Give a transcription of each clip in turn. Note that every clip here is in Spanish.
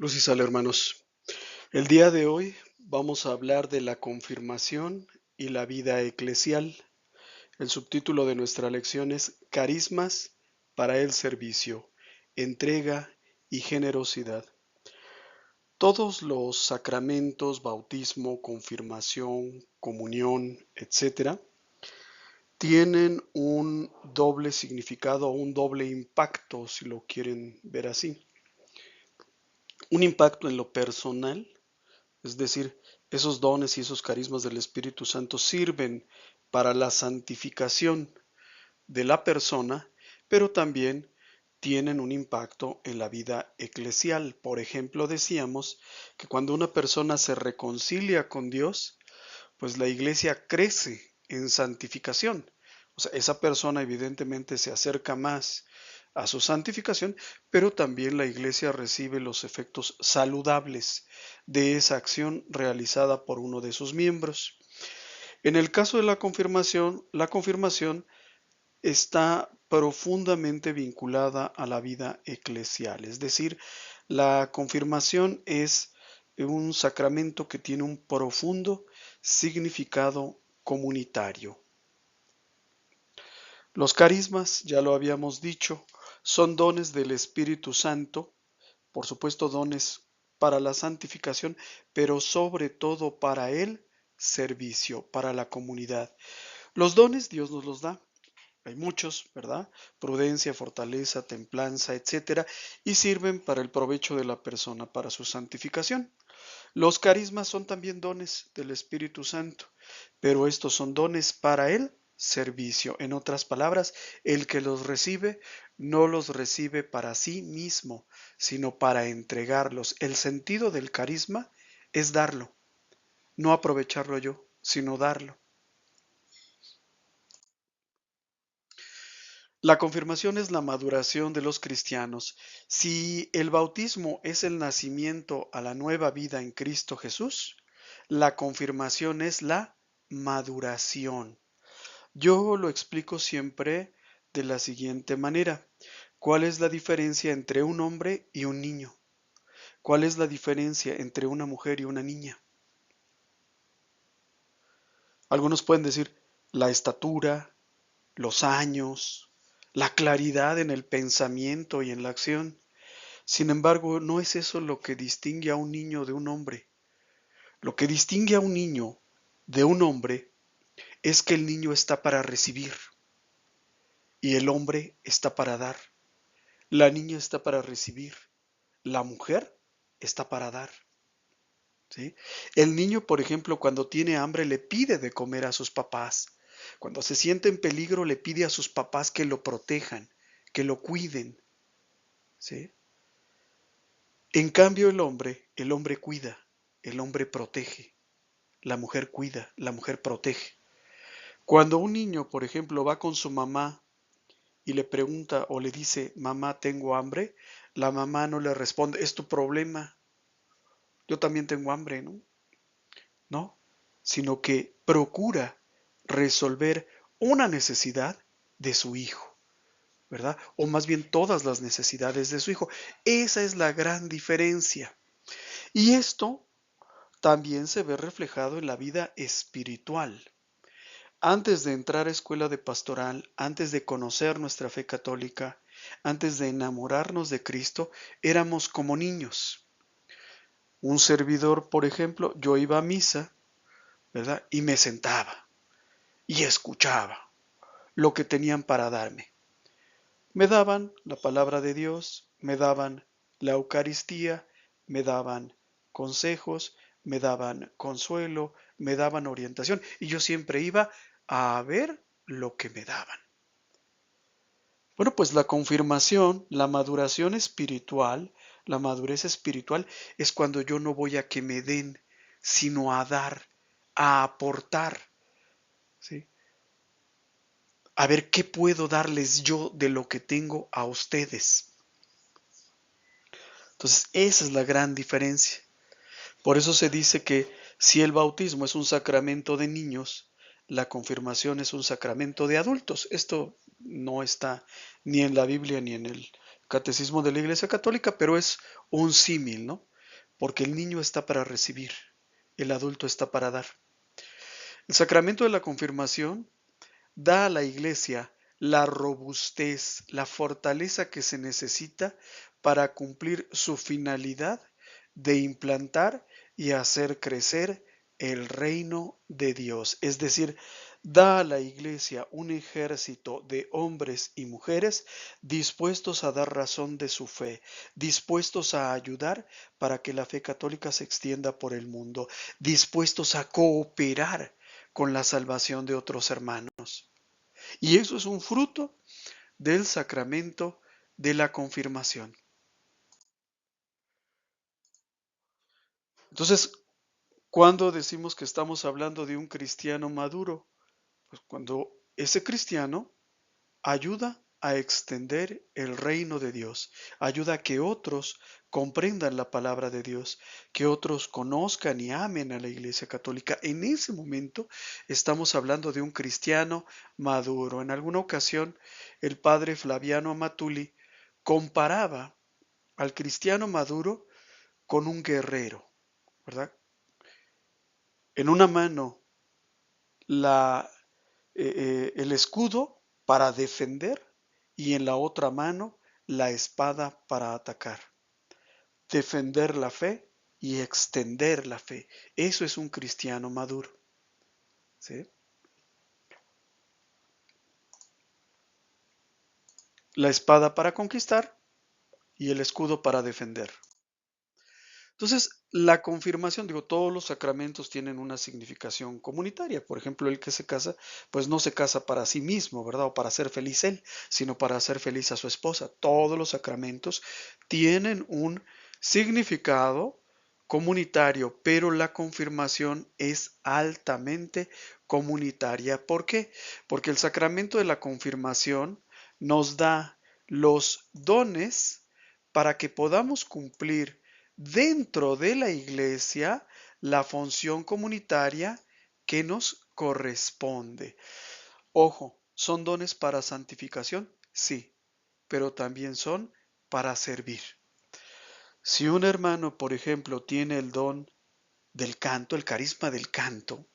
Luz y sal, hermanos. El día de hoy vamos a hablar de la confirmación y la vida eclesial. El subtítulo de nuestra lección es Carismas para el servicio, entrega y generosidad. Todos los sacramentos, bautismo, confirmación, comunión, etcétera, tienen un doble significado o un doble impacto, si lo quieren ver así. Un impacto en lo personal. Es decir, esos dones y esos carismas del Espíritu Santo sirven para la santificación de la persona, pero también tienen un impacto en la vida eclesial. Por ejemplo, decíamos que cuando una persona se reconcilia con Dios, pues la iglesia crece en santificación. O sea, esa persona evidentemente se acerca más a su santificación, pero también la iglesia recibe los efectos saludables de esa acción realizada por uno de sus miembros. En el caso de la confirmación está profundamente vinculada a la vida eclesial, es decir, la confirmación es un sacramento que tiene un profundo significado comunitario. Los carismas, ya lo habíamos dicho, son dones del Espíritu Santo, por supuesto dones para la santificación, pero sobre todo para el servicio, para la comunidad. Los dones Dios nos los da. Hay muchos, ¿verdad? Prudencia, fortaleza, templanza, etcétera, y sirven para el provecho de la persona, para su santificación. Los carismas son también dones del Espíritu Santo, pero estos son dones para el servicio. En otras palabras, el que los recibe no los recibe para sí mismo, sino para entregarlos. El sentido del carisma es darlo, no aprovecharlo yo, sino darlo. La confirmación es la maduración de los cristianos. Si el bautismo es el nacimiento a la nueva vida en Cristo Jesús, la confirmación es la maduración. Yo lo explico siempre de la siguiente manera. ¿Cuál es la diferencia entre un hombre y un niño? ¿Cuál es la diferencia entre una mujer y una niña? Algunos pueden decir la estatura, los años, la claridad en el pensamiento y en la acción. Sin embargo, no es eso lo que distingue a un niño de un hombre. Lo que distingue a un niño de un hombre es que el niño está para recibir y el hombre está para dar. La niña está para recibir, la mujer está para dar. ¿Sí? El niño, por ejemplo, cuando tiene hambre le pide de comer a sus papás. Cuando se siente en peligro le pide a sus papás que lo protejan, que lo cuiden. ¿Sí? En cambio el hombre cuida, el hombre protege, la mujer cuida, la mujer protege. Cuando un niño, por ejemplo, va con su mamá y le pregunta o le dice, mamá, tengo hambre, la mamá no le responde, es tu problema, yo también tengo hambre, ¿no? No, sino que procura resolver una necesidad de su hijo, ¿verdad? O más bien todas las necesidades de su hijo. Esa es la gran diferencia. Y esto también se ve reflejado en la vida espiritual. Antes de entrar a escuela de pastoral, antes de conocer nuestra fe católica, antes de enamorarnos de Cristo, éramos como niños. Un servidor, por ejemplo, yo iba a misa, ¿verdad? Y me sentaba y escuchaba lo que tenían para darme. Me daban la palabra de Dios, me daban la Eucaristía, me daban consejos, me daban consuelo, me daban orientación y yo siempre iba a ver lo que me daban. Bueno, pues la confirmación, la maduración espiritual, la madurez espiritual es cuando yo no voy a que me den, sino a dar, a aportar, ¿sí? A ver qué puedo darles yo de lo que tengo a ustedes. Entonces, esa es la gran diferencia. Por eso se dice que si el bautismo es un sacramento de niños, la confirmación es un sacramento de adultos. Esto no está ni en la Biblia ni en el Catecismo de la Iglesia Católica, pero es un símil, ¿no? Porque el niño está para recibir, el adulto está para dar. El sacramento de la confirmación da a la Iglesia la robustez, la fortaleza que se necesita para cumplir su finalidad de implantar y hacer crecer el reino de Dios. Es decir, da a la Iglesia un ejército de hombres y mujeres dispuestos a dar razón de su fe, dispuestos a ayudar para que la fe católica se extienda por el mundo, dispuestos a cooperar con la salvación de otros hermanos. Y eso es un fruto del sacramento de la confirmación. Entonces, ¿cuándo decimos que estamos hablando de un cristiano maduro? Pues cuando ese cristiano ayuda a extender el reino de Dios, ayuda a que otros comprendan la palabra de Dios, que otros conozcan y amen a la Iglesia Católica. En ese momento estamos hablando de un cristiano maduro. En alguna ocasión, el padre Flaviano Amatuli comparaba al cristiano maduro con un guerrero, ¿verdad? En una mano la, el escudo para defender y en la otra mano la espada para atacar. Defender la fe y extender la fe. Eso es un cristiano maduro. ¿Sí? La espada para conquistar y el escudo para defender. Entonces, la confirmación, digo, todos los sacramentos tienen una significación comunitaria. Por ejemplo, el que se casa, pues no se casa para sí mismo, ¿verdad? O para ser feliz él, sino para hacer feliz a su esposa. Todos los sacramentos tienen un significado comunitario, pero la confirmación es altamente comunitaria. ¿Por qué? Porque el sacramento de la confirmación nos da los dones para que podamos cumplir dentro de la iglesia la función comunitaria que nos corresponde. Ojo, ¿son dones para santificación? Sí, pero también son para servir. Si un hermano, por ejemplo, tiene el don del canto, el carisma del canto,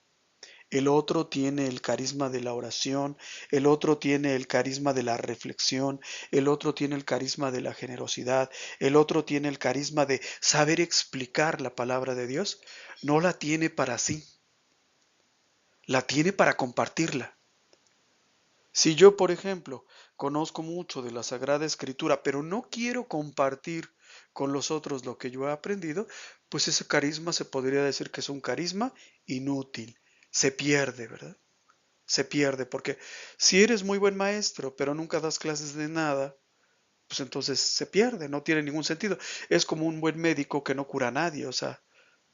el otro tiene el carisma de la oración, el otro tiene el carisma de la reflexión, el otro tiene el carisma de la generosidad, el otro tiene el carisma de saber explicar la palabra de Dios. No la tiene para sí, la tiene para compartirla. Si yo, por ejemplo, conozco mucho de la Sagrada Escritura, pero no quiero compartir con los otros lo que yo he aprendido, pues ese carisma se podría decir que es un carisma inútil, se pierde, ¿verdad? Se pierde, porque si eres muy buen maestro, pero nunca das clases de nada, pues entonces se pierde, no tiene ningún sentido. Es como un buen médico que no cura a nadie, o sea,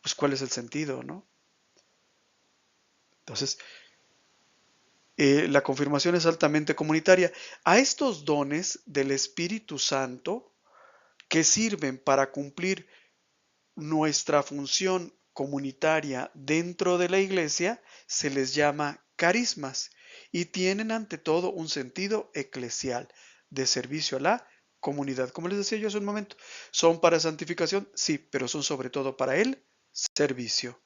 pues ¿cuál es el sentido, no? Entonces, la confirmación es altamente comunitaria. A estos dones del Espíritu Santo que sirven para cumplir nuestra función comunitaria dentro de la iglesia se les llama carismas y tienen ante todo un sentido eclesial de servicio a la comunidad. Como les decía yo hace un momento, ¿son para santificación? Sí, pero son sobre todo para el servicio.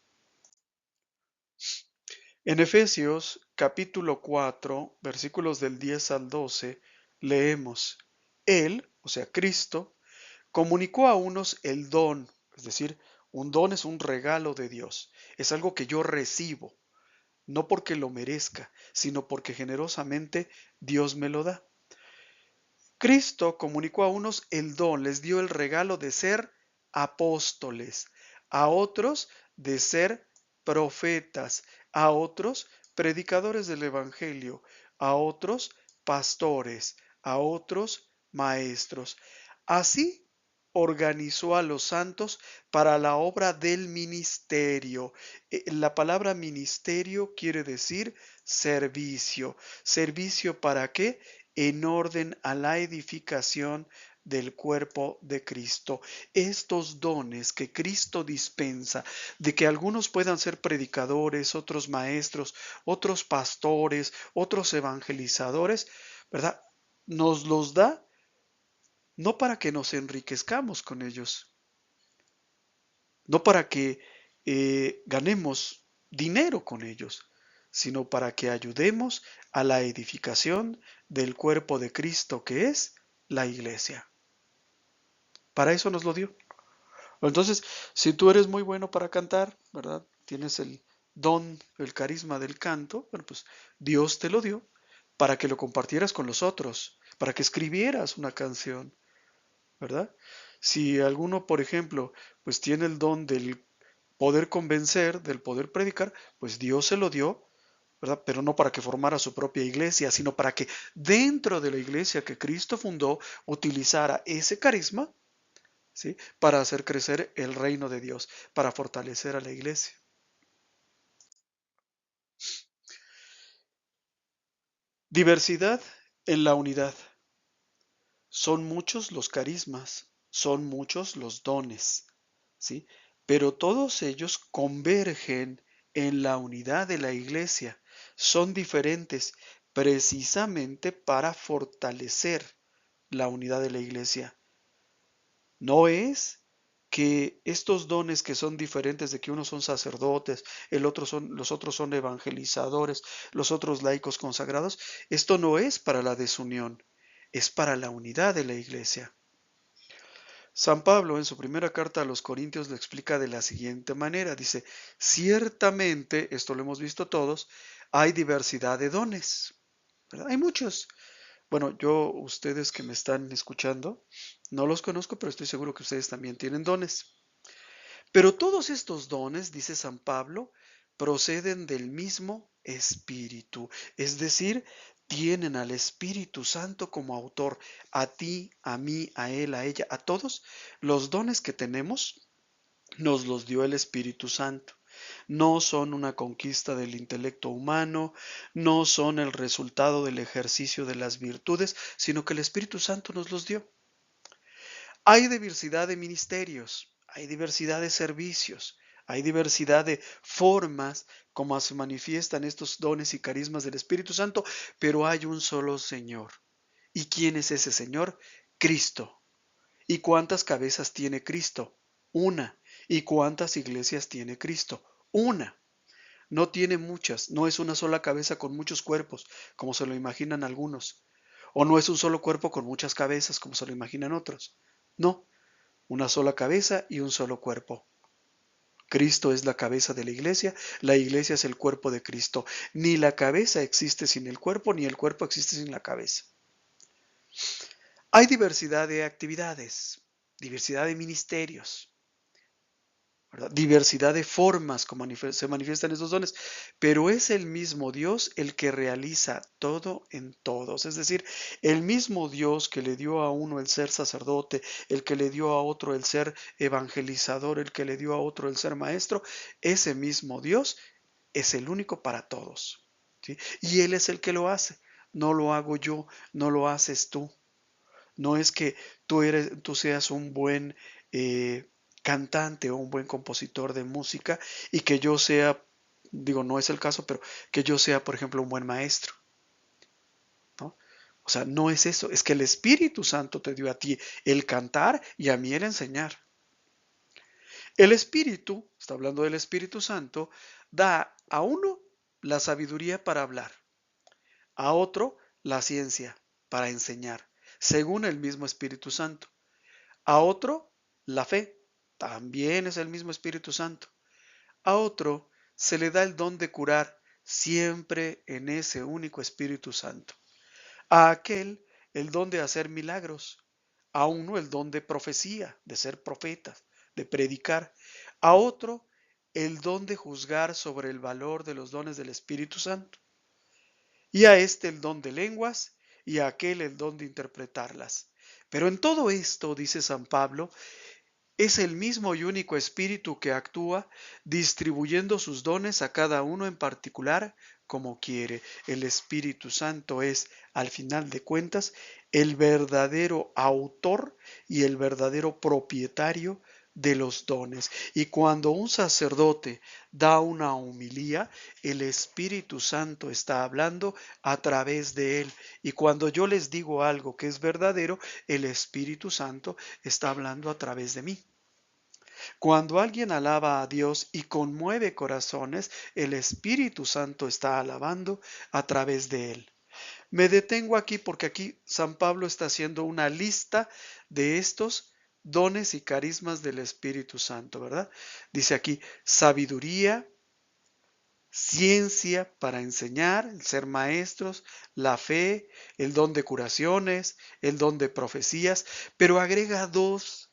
En Efesios capítulo 4, versículos del 10 al 12, leemos, Él, o sea, Cristo, comunicó a unos el don, es decir, un don es un regalo de Dios, es algo que yo recibo, no porque lo merezca, sino porque generosamente Dios me lo da. Cristo comunicó a unos el don, les dio el regalo de ser apóstoles, a otros de ser profetas, a otros predicadores del Evangelio, a otros pastores, a otros maestros. Así organizó a los santos para la obra del ministerio. La palabra ministerio quiere decir servicio. ¿Servicio para qué? En orden a la edificación del cuerpo de Cristo. Estos dones que Cristo dispensa, de que algunos puedan ser predicadores, otros maestros, otros pastores, otros evangelizadores, ¿verdad? Nos los da no para que nos enriquezcamos con ellos, no para que ganemos dinero con ellos, sino para que ayudemos a la edificación del cuerpo de Cristo, que es la iglesia. Para eso nos lo dio. Entonces, si tú eres muy bueno para cantar, ¿verdad? Tienes el don, el carisma del canto, bueno, pues Dios te lo dio para que lo compartieras con los otros, para que escribieras una canción, ¿verdad? Si alguno, por ejemplo, pues tiene el don del poder convencer, del poder predicar, pues Dios se lo dio, ¿verdad? Pero no para que formara su propia iglesia, sino para que dentro de la iglesia que Cristo fundó utilizara ese carisma, ¿sí? Para hacer crecer el reino de Dios, para fortalecer a la iglesia. Diversidad en la unidad. Son muchos los carismas, son muchos los dones, ¿sí? Pero todos ellos convergen en la unidad de la iglesia. Son diferentes precisamente para fortalecer la unidad de la iglesia. No es que estos dones que son diferentes, de que unos son sacerdotes, los otros son evangelizadores, los otros laicos consagrados, esto no es para la desunión, es para la unidad de la iglesia. San Pablo en su primera carta a los Corintios lo explica de la siguiente manera, dice, ciertamente, esto lo hemos visto todos, hay diversidad de dones, ¿verdad? Hay muchos. Bueno, ustedes que me están escuchando, no los conozco, pero estoy seguro que ustedes también tienen dones. Pero todos estos dones, dice San Pablo, proceden del mismo Espíritu, es decir, tienen al Espíritu Santo como autor. A ti, a mí, a él, a ella, a todos, los dones que tenemos nos los dio el Espíritu Santo. No son una conquista del intelecto humano, no son el resultado del ejercicio de las virtudes, sino que el Espíritu Santo nos los dio. Hay diversidad de ministerios, hay diversidad de servicios, hay diversidad de formas como se manifiestan estos dones y carismas del Espíritu Santo, pero hay un solo Señor. ¿Y quién es ese Señor? Cristo. ¿Y cuántas cabezas tiene Cristo? Una. ¿Y cuántas iglesias tiene Cristo? Una. No tiene muchas, no es una sola cabeza con muchos cuerpos, como se lo imaginan algunos. O no es un solo cuerpo con muchas cabezas, como se lo imaginan otros. No, una sola cabeza y un solo cuerpo. Cristo es la cabeza de la iglesia es el cuerpo de Cristo. Ni la cabeza existe sin el cuerpo, ni el cuerpo existe sin la cabeza. Hay diversidad de actividades, diversidad de ministerios, ¿verdad? Diversidad de formas como se manifiestan esos dones, pero es el mismo Dios el que realiza todo en todos. Es decir, el mismo Dios que le dio a uno el ser sacerdote, el que le dio a otro el ser evangelizador, el que le dio a otro el ser maestro, ese mismo Dios es el único para todos, ¿sí? Y Él es el que lo hace. No lo hago yo, no lo haces tú. No es que tú seas un buen cantante o un buen compositor de música y que yo sea, digo, no es el caso, pero que yo sea, por ejemplo, un buen maestro, ¿no? O sea, no es eso, es que el Espíritu Santo te dio a ti el cantar y a mí el enseñar. El Espíritu, está hablando del Espíritu Santo, da a uno la sabiduría para hablar, a otro la ciencia para enseñar, según el mismo Espíritu Santo. A otro, la fe, también es el mismo Espíritu Santo. A otro se le da el don de curar, siempre en ese único Espíritu Santo. A aquel el don de hacer milagros. A uno el don de profecía, de ser profetas, de predicar. A otro el don de juzgar sobre el valor de los dones del Espíritu Santo. Y a este el don de lenguas y a aquel el don de interpretarlas. Pero en todo esto, dice San Pablo, es el mismo y único Espíritu que actúa distribuyendo sus dones a cada uno en particular como quiere. El Espíritu Santo es, al final de cuentas, el verdadero autor y el verdadero propietario de los dones. Y cuando un sacerdote da una homilía, el Espíritu Santo está hablando a través de él. Y cuando yo les digo algo que es verdadero, el Espíritu Santo está hablando a través de mí. Cuando alguien alaba a Dios y conmueve corazones, el Espíritu Santo está alabando a través de él. Me detengo aquí porque aquí San Pablo está haciendo una lista de estos dones y carismas del Espíritu Santo, ¿verdad? Dice aquí sabiduría, ciencia para enseñar, el ser maestros, la fe, el don de curaciones, el don de profecías, pero agrega dos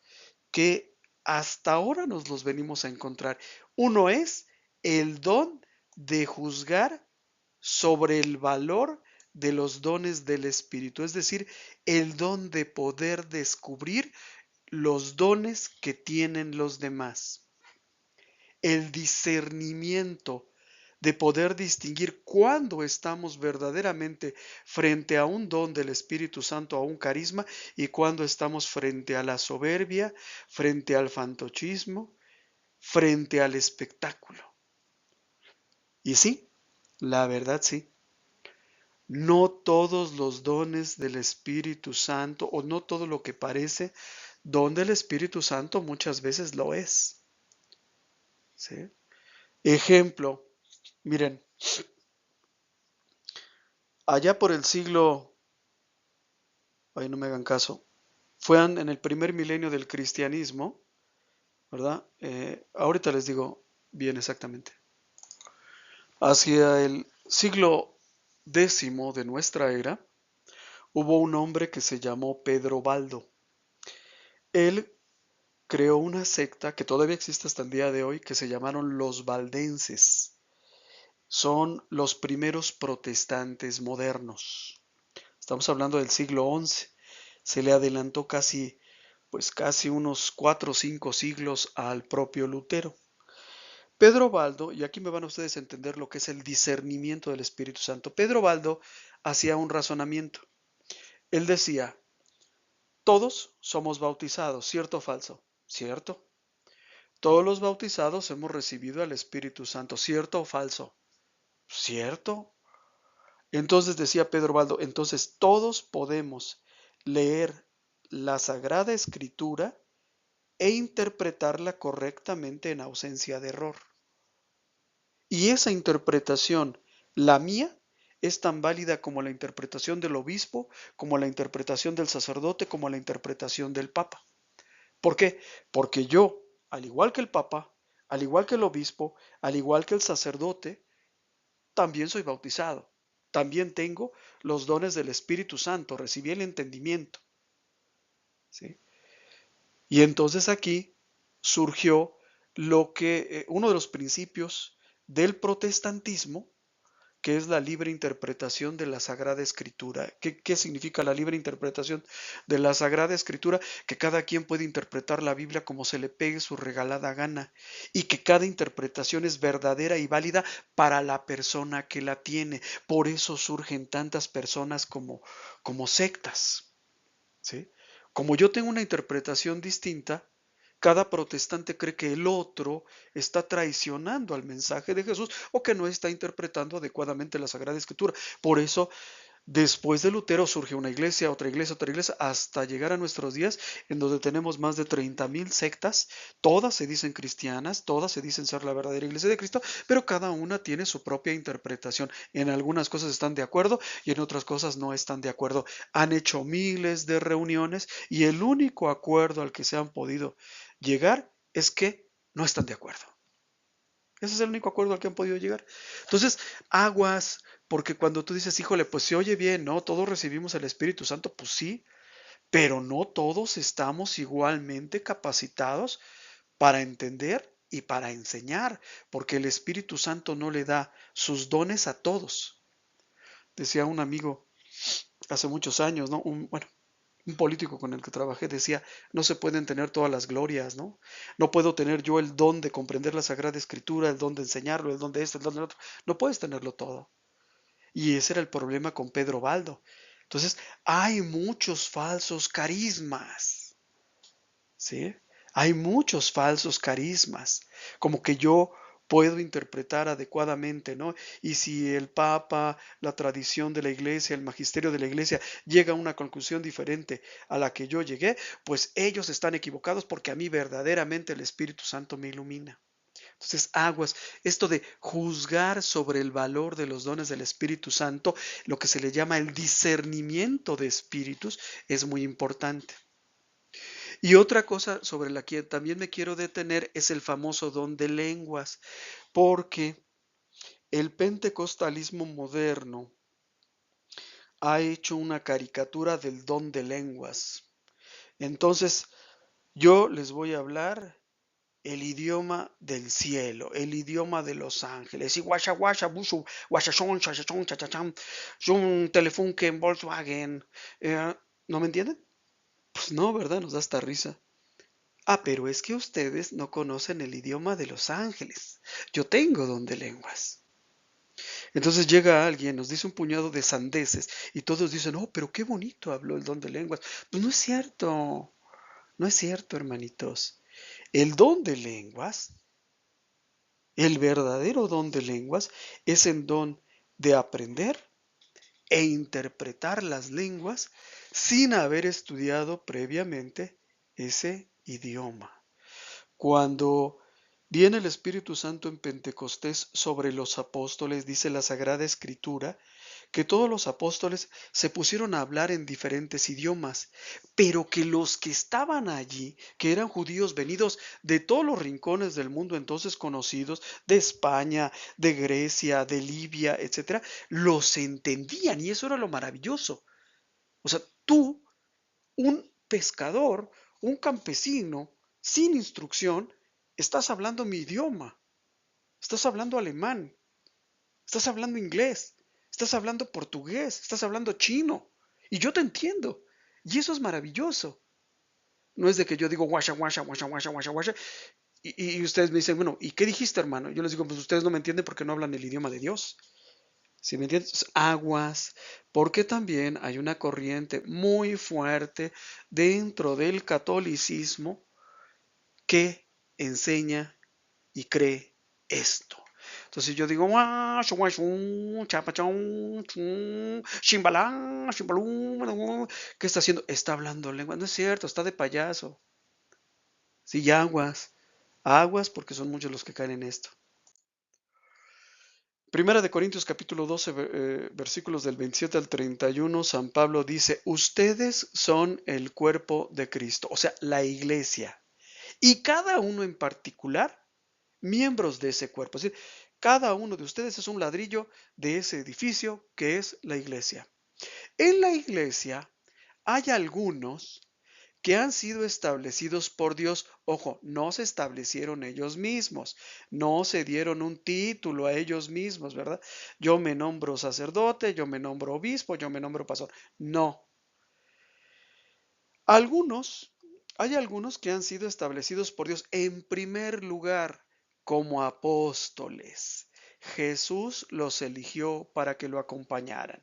que hasta ahora nos los venimos a encontrar. Uno es el don de juzgar sobre el valor de los dones del Espíritu, es decir, el don de poder descubrir los dones que tienen los demás, el discernimiento de poder distinguir cuándo estamos verdaderamente frente a un don del Espíritu Santo, a un carisma, y cuándo estamos frente a la soberbia, frente al fantochismo, frente al espectáculo. Y sí, la verdad sí. No todos los dones del Espíritu Santo, o no todo lo que parece don del Espíritu Santo muchas veces lo es. ¿Sí? Ejemplo, miren, allá por el siglo, ay, no me hagan caso, fue en el primer milenio del cristianismo, ¿verdad? Ahorita les digo bien exactamente. Hacia el siglo X de nuestra era, hubo un hombre que se llamó Pedro Baldo. Él creó una secta que todavía existe hasta el día de hoy, que se llamaron los valdenses. Son los primeros protestantes modernos. Estamos hablando del siglo XI. Se le adelantó casi unos 4 o 5 siglos al propio Lutero. Pedro Baldo, y aquí me van a ustedes a entender lo que es el discernimiento del Espíritu Santo. Pedro Baldo hacía un razonamiento. Él decía, todos somos bautizados, ¿cierto o falso? ¿Cierto? Todos los bautizados hemos recibido al Espíritu Santo, ¿cierto o falso? ¿Cierto? Entonces decía Pedro Baldo, entonces todos podemos leer la Sagrada Escritura e interpretarla correctamente en ausencia de error. Y esa interpretación, la mía, es tan válida como la interpretación del obispo, como la interpretación del sacerdote, como la interpretación del papa. ¿Por qué? Porque yo, al igual que el papa, al igual que el obispo, al igual que el sacerdote, también soy bautizado. También tengo los dones del Espíritu Santo, recibí el entendimiento. ¿Sí? Y entonces aquí surgió uno de los principios del protestantismo, que es la libre interpretación de la Sagrada Escritura. ¿Qué significa la libre interpretación de la Sagrada Escritura? Que cada quien puede interpretar la Biblia como se le pegue su regalada gana y que cada interpretación es verdadera y válida para la persona que la tiene. Por eso surgen tantas personas como sectas, ¿sí? Como yo tengo una interpretación distinta, cada protestante cree que el otro está traicionando al mensaje de Jesús o que no está interpretando adecuadamente la Sagrada Escritura. Por eso, después de Lutero surge una iglesia, otra iglesia, hasta llegar a nuestros días, en donde tenemos más de 30,000 sectas. Todas se dicen cristianas, todas se dicen ser la verdadera iglesia de Cristo, pero cada una tiene su propia interpretación. En algunas cosas están de acuerdo y en otras cosas no están de acuerdo. Han hecho miles de reuniones y el único acuerdo al que se han podido llegar es que no están de acuerdo. Ese es el único acuerdo al que han podido llegar. Entonces, aguas, porque cuando tú dices, híjole, pues se oye bien, ¿no? Todos recibimos el Espíritu Santo, pues sí, pero no todos estamos igualmente capacitados para entender y para enseñar, porque el Espíritu Santo no le da sus dones a todos. Decía un amigo hace muchos años, ¿no? Un político con el que trabajé decía, no se pueden tener todas las glorias, ¿no? No puedo tener yo el don de comprender la Sagrada Escritura, el don de enseñarlo, el don de esto, el don del otro. No puedes tenerlo todo. Y ese era el problema con Pedro Baldo. Entonces, hay muchos falsos carismas, ¿sí? Hay muchos falsos carismas, como que yo puedo interpretar adecuadamente, ¿no? Y si el Papa, la tradición de la Iglesia, el magisterio de la Iglesia llega a una conclusión diferente a la que yo llegué, pues ellos están equivocados porque a mí verdaderamente el Espíritu Santo me ilumina. Entonces, aguas, esto de juzgar sobre el valor de los dones del Espíritu Santo, lo que se le llama el discernimiento de espíritus, es muy importante. Y otra cosa sobre la que también me quiero detener es el famoso don de lenguas, porque el pentecostalismo moderno ha hecho una caricatura del don de lenguas. Entonces, yo les voy a hablar el idioma del cielo, el idioma de los ángeles. Y guasha guasha, bushu, guashashon, chachachon, chachacham, shun, telefunken, Volkswagen. ¿No me entienden? Pues no, ¿verdad? Nos da hasta risa. Ah, pero es que ustedes no conocen el idioma de los ángeles. Yo tengo don de lenguas. Entonces llega alguien, nos dice un puñado de sandeces y todos dicen, oh, pero qué bonito habló el don de lenguas. Pues no es cierto, no es cierto, hermanitos. El don de lenguas, el verdadero don de lenguas, es el don de aprender e interpretar las lenguas sin haber estudiado previamente ese idioma. Cuando viene el Espíritu Santo en Pentecostés sobre los apóstoles, dice la Sagrada Escritura, que todos los apóstoles se pusieron a hablar en diferentes idiomas, pero que los que estaban allí, que eran judíos venidos de todos los rincones del mundo entonces conocidos, de España, de Grecia, de Libia, etcétera, los entendían y eso era lo maravilloso. O sea, tú, un pescador, un campesino, sin instrucción, estás hablando mi idioma, estás hablando alemán, estás hablando inglés, estás hablando portugués, estás hablando chino, y yo te entiendo. Y eso es maravilloso. No es de que yo digo guasha, guasha, guasha, guasha, guasha, guasha, y ustedes me dicen, bueno, ¿y qué dijiste, hermano? Yo les digo, pues ustedes no me entienden porque no hablan el idioma de Dios. ¿Sí me entiendes? Aguas, porque también hay una corriente muy fuerte dentro del catolicismo que enseña y cree esto. Entonces yo digo, ¿qué está haciendo? Está hablando lengua. No es cierto, está de payaso. Sí, y aguas, aguas, porque son muchos los que caen en esto. Primera de Corintios capítulo 12, versículos del 27 al 31, San Pablo dice, ustedes son el cuerpo de Cristo, o sea, la iglesia, y cada uno en particular, miembros de ese cuerpo. Es decir, cada uno de ustedes es un ladrillo de ese edificio que es la iglesia. En la iglesia hay algunos que han sido establecidos por Dios. Ojo, no se establecieron ellos mismos, no se dieron un título a ellos mismos, ¿verdad? Yo me nombro sacerdote, yo me nombro obispo, yo me nombro pastor. No. Algunos, hay algunos que han sido establecidos por Dios en primer lugar como apóstoles. Jesús los eligió para que lo acompañaran.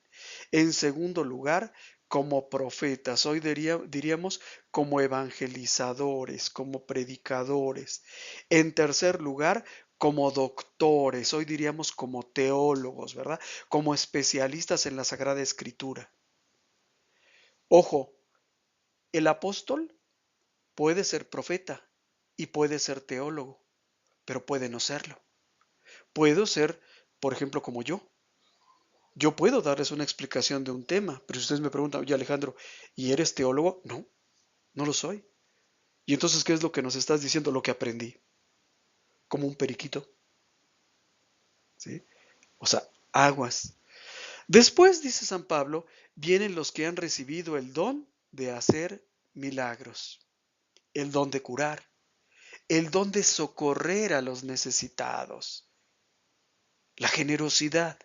En segundo lugar, como profetas, hoy diríamos como evangelizadores, como predicadores. En tercer lugar, como doctores, hoy diríamos como teólogos, ¿verdad? Como especialistas en la Sagrada Escritura. Ojo, el apóstol puede ser profeta y puede ser teólogo, pero puede no serlo. Puedo ser, por ejemplo, como yo. Yo puedo darles una explicación de un tema, pero si ustedes me preguntan, oye Alejandro, ¿y eres teólogo? No, no lo soy. Y entonces, ¿qué es lo que nos estás diciendo? Lo que aprendí, como un periquito, ¿sí? O sea, aguas. Después, dice San Pablo, vienen los que han recibido el don de hacer milagros, el don de curar, el don de socorrer a los necesitados, la generosidad,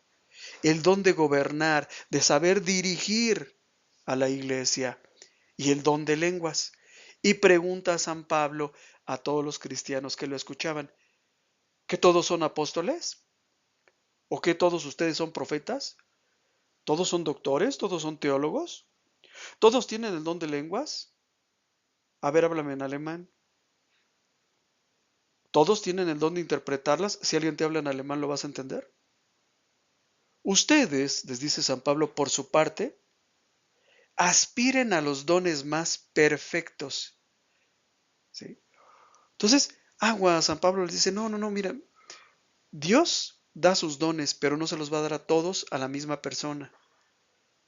el don de gobernar, de saber dirigir a la iglesia y el don de lenguas. Y pregunta a San Pablo a todos los cristianos que lo escuchaban, ¿que todos son apóstoles? ¿O que todos ustedes son profetas? ¿Todos son doctores? ¿Todos son teólogos? ¿Todos tienen el don de lenguas? A ver, háblame en alemán. Todos tienen el don de interpretarlas. Si alguien te habla en alemán, ¿lo vas a entender? Ustedes, les dice San Pablo, por su parte, aspiren a los dones más perfectos. ¿Sí? Entonces, San Pablo les dice, no, mira, Dios da sus dones, pero no se los va a dar a todos a la misma persona.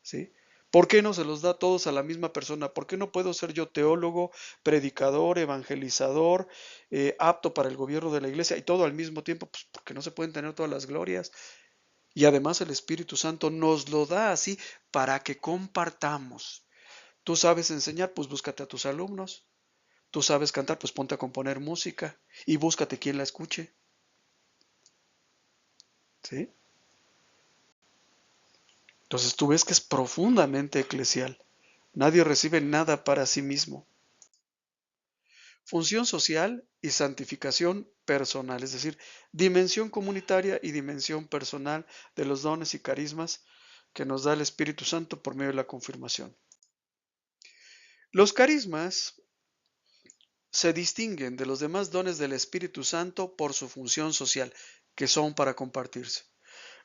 ¿Sí? ¿Por qué no se los da a todos a la misma persona? ¿Por qué no puedo ser yo teólogo, predicador, evangelizador, apto para el gobierno de la iglesia y todo al mismo tiempo? Pues porque no se pueden tener todas las glorias. Y además el Espíritu Santo nos lo da así para que compartamos. Tú sabes enseñar, pues búscate a tus alumnos. Tú sabes cantar, pues ponte a componer música y búscate quien la escuche. ¿Sí? Entonces tú ves que es profundamente eclesial. Nadie recibe nada para sí mismo. Función social y santificación personal, es decir, dimensión comunitaria y dimensión personal de los dones y carismas que nos da el Espíritu Santo por medio de la confirmación. Los carismas se distinguen de los demás dones del Espíritu Santo por su función social, que son para compartirse.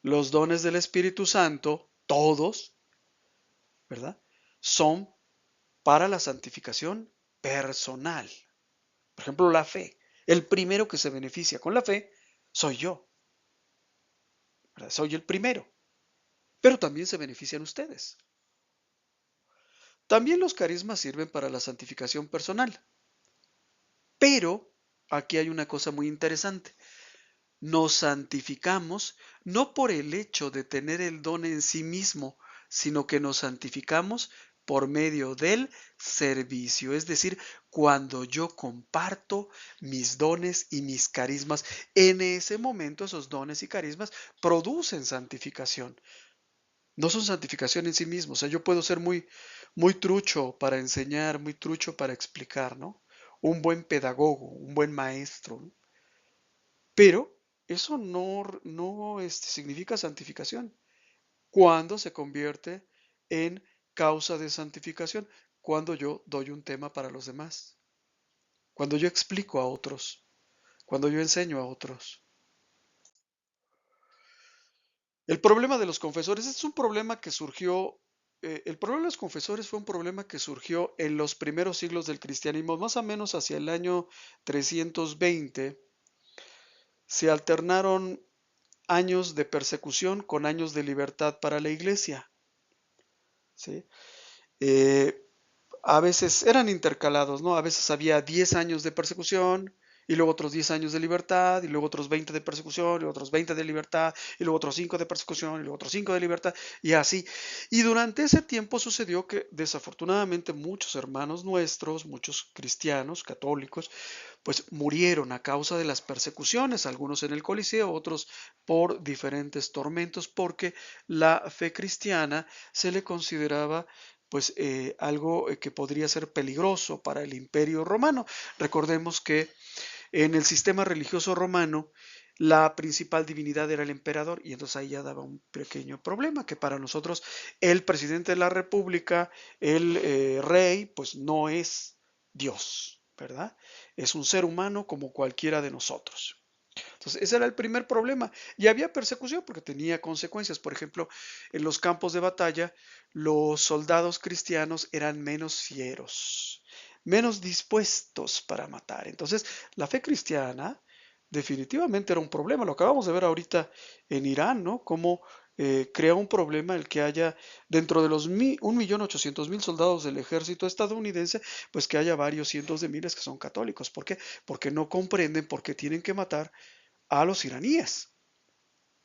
Los dones del Espíritu Santo, todos, ¿verdad? Son para la santificación personal. Por ejemplo, la fe. El primero que se beneficia con la fe soy yo, ¿verdad? Soy el primero. Pero también se benefician ustedes. También los carismas sirven para la santificación personal. Pero aquí hay una cosa muy interesante. Nos santificamos no por el hecho de tener el don en sí mismo, sino que nos santificamos por medio del servicio, es decir, cuando yo comparto mis dones y mis carismas, en ese momento esos dones y carismas producen santificación. No son santificación en sí mismos. O sea, yo puedo ser muy trucho para enseñar, muy trucho para explicar, ¿no? Un buen pedagogo, un buen maestro, ¿no? Pero eso no significa santificación. Cuando se convierte en causa de santificación, cuando yo doy un tema para los demás, cuando yo explico a otros, cuando yo enseño a otros. El problema de los confesores es un problema que surgió, el problema de los confesores fue un problema que surgió en los primeros siglos del cristianismo, más o menos hacia el año 320. Se alternaron años de persecución con años de libertad para la iglesia. ¿Sí? Eh, a veces eran intercalados, ¿no? A veces había 10 años de persecución y luego otros 10 años de libertad y luego otros 20 de persecución y luego otros 20 de libertad y luego otros 5 de persecución y luego otros 5 de libertad y así. Y durante ese tiempo sucedió que desafortunadamente muchos hermanos nuestros, muchos cristianos, católicos, pues murieron a causa de las persecuciones, algunos en el Coliseo, otros por diferentes tormentos, porque la fe cristiana se le consideraba pues algo que podría ser peligroso para el imperio romano. Recordemos que en el sistema religioso romano la principal divinidad era el emperador y entonces ahí ya daba un pequeño problema, que para nosotros el presidente de la república, el rey, pues no es Dios, ¿verdad? Es un ser humano como cualquiera de nosotros. Entonces, ese era el primer problema. Y había persecución porque tenía consecuencias. Por ejemplo, en los campos de batalla, los soldados cristianos eran menos fieros, menos dispuestos para matar. Entonces, la fe cristiana definitivamente era un problema. Lo acabamos de ver ahorita en Irán, ¿no? Cómo crea un problema el que haya dentro de los 1.800.000 soldados del ejército estadounidense, pues que haya varios cientos de miles que son católicos. ¿Por qué? Porque no comprenden por qué tienen que matar a los iraníes.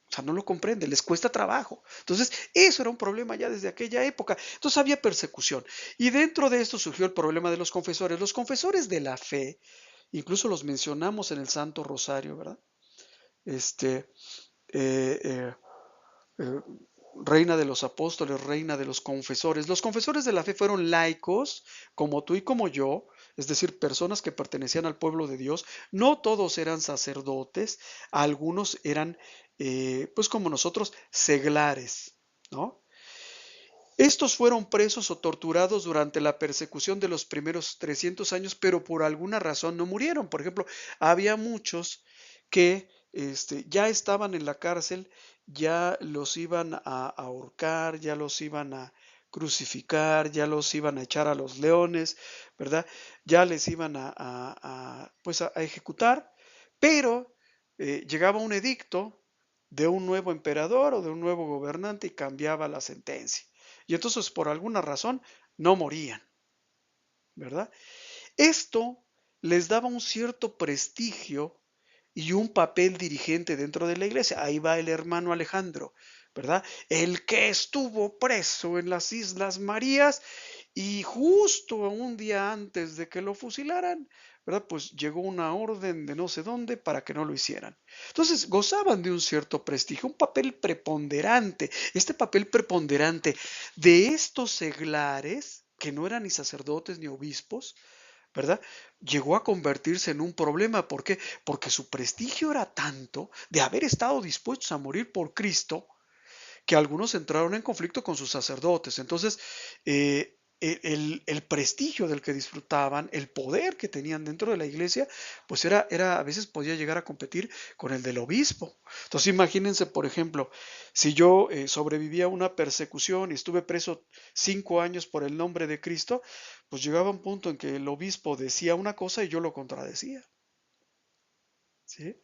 O sea, no lo comprenden, les cuesta trabajo. Entonces, eso era un problema ya desde aquella época. Entonces había persecución. Y dentro de esto surgió el problema de los confesores. Los confesores de la fe, incluso los mencionamos en el Santo Rosario, ¿verdad? Este, eh, eh, eh, reina de los apóstoles, reina de los confesores. Los confesores de la fe fueron laicos, como tú y como yo, es decir, personas que pertenecían al pueblo de Dios. No todos eran sacerdotes, algunos eran, pues como nosotros, seglares, ¿no? Estos fueron presos o torturados durante la persecución de los primeros 300 años, pero por alguna razón no murieron. Por ejemplo, había muchos que ya estaban en la cárcel, ya los iban a ahorcar, ya los iban a crucificar, ya los iban a echar a los leones, ¿verdad? Ya les iban pues a ejecutar, pero llegaba un edicto de un nuevo emperador o de un nuevo gobernante y cambiaba la sentencia. Y entonces por alguna razón no morían, ¿verdad? Esto les daba un cierto prestigio y un papel dirigente dentro de la iglesia. Ahí va el hermano Alejandro, ¿verdad? El que estuvo preso en las Islas Marías y justo un día antes de que lo fusilaran, ¿verdad? Pues llegó una orden de no sé dónde para que no lo hicieran. Entonces gozaban de un cierto prestigio, un papel preponderante. Este papel preponderante de estos seglares, que no eran ni sacerdotes ni obispos, ¿verdad? Llegó a convertirse en un problema. ¿Por qué? Porque su prestigio era tanto de haber estado dispuestos a morir por Cristo, que algunos entraron en conflicto con sus sacerdotes. Entonces, el prestigio del que disfrutaban, el poder que tenían dentro de la iglesia, pues a veces podía llegar a competir con el del obispo. Entonces, imagínense, por ejemplo, si yo sobreviví a una persecución y estuve preso 5 años por el nombre de Cristo, pues llegaba un punto en que el obispo decía una cosa y yo lo contradecía. ¿Sí?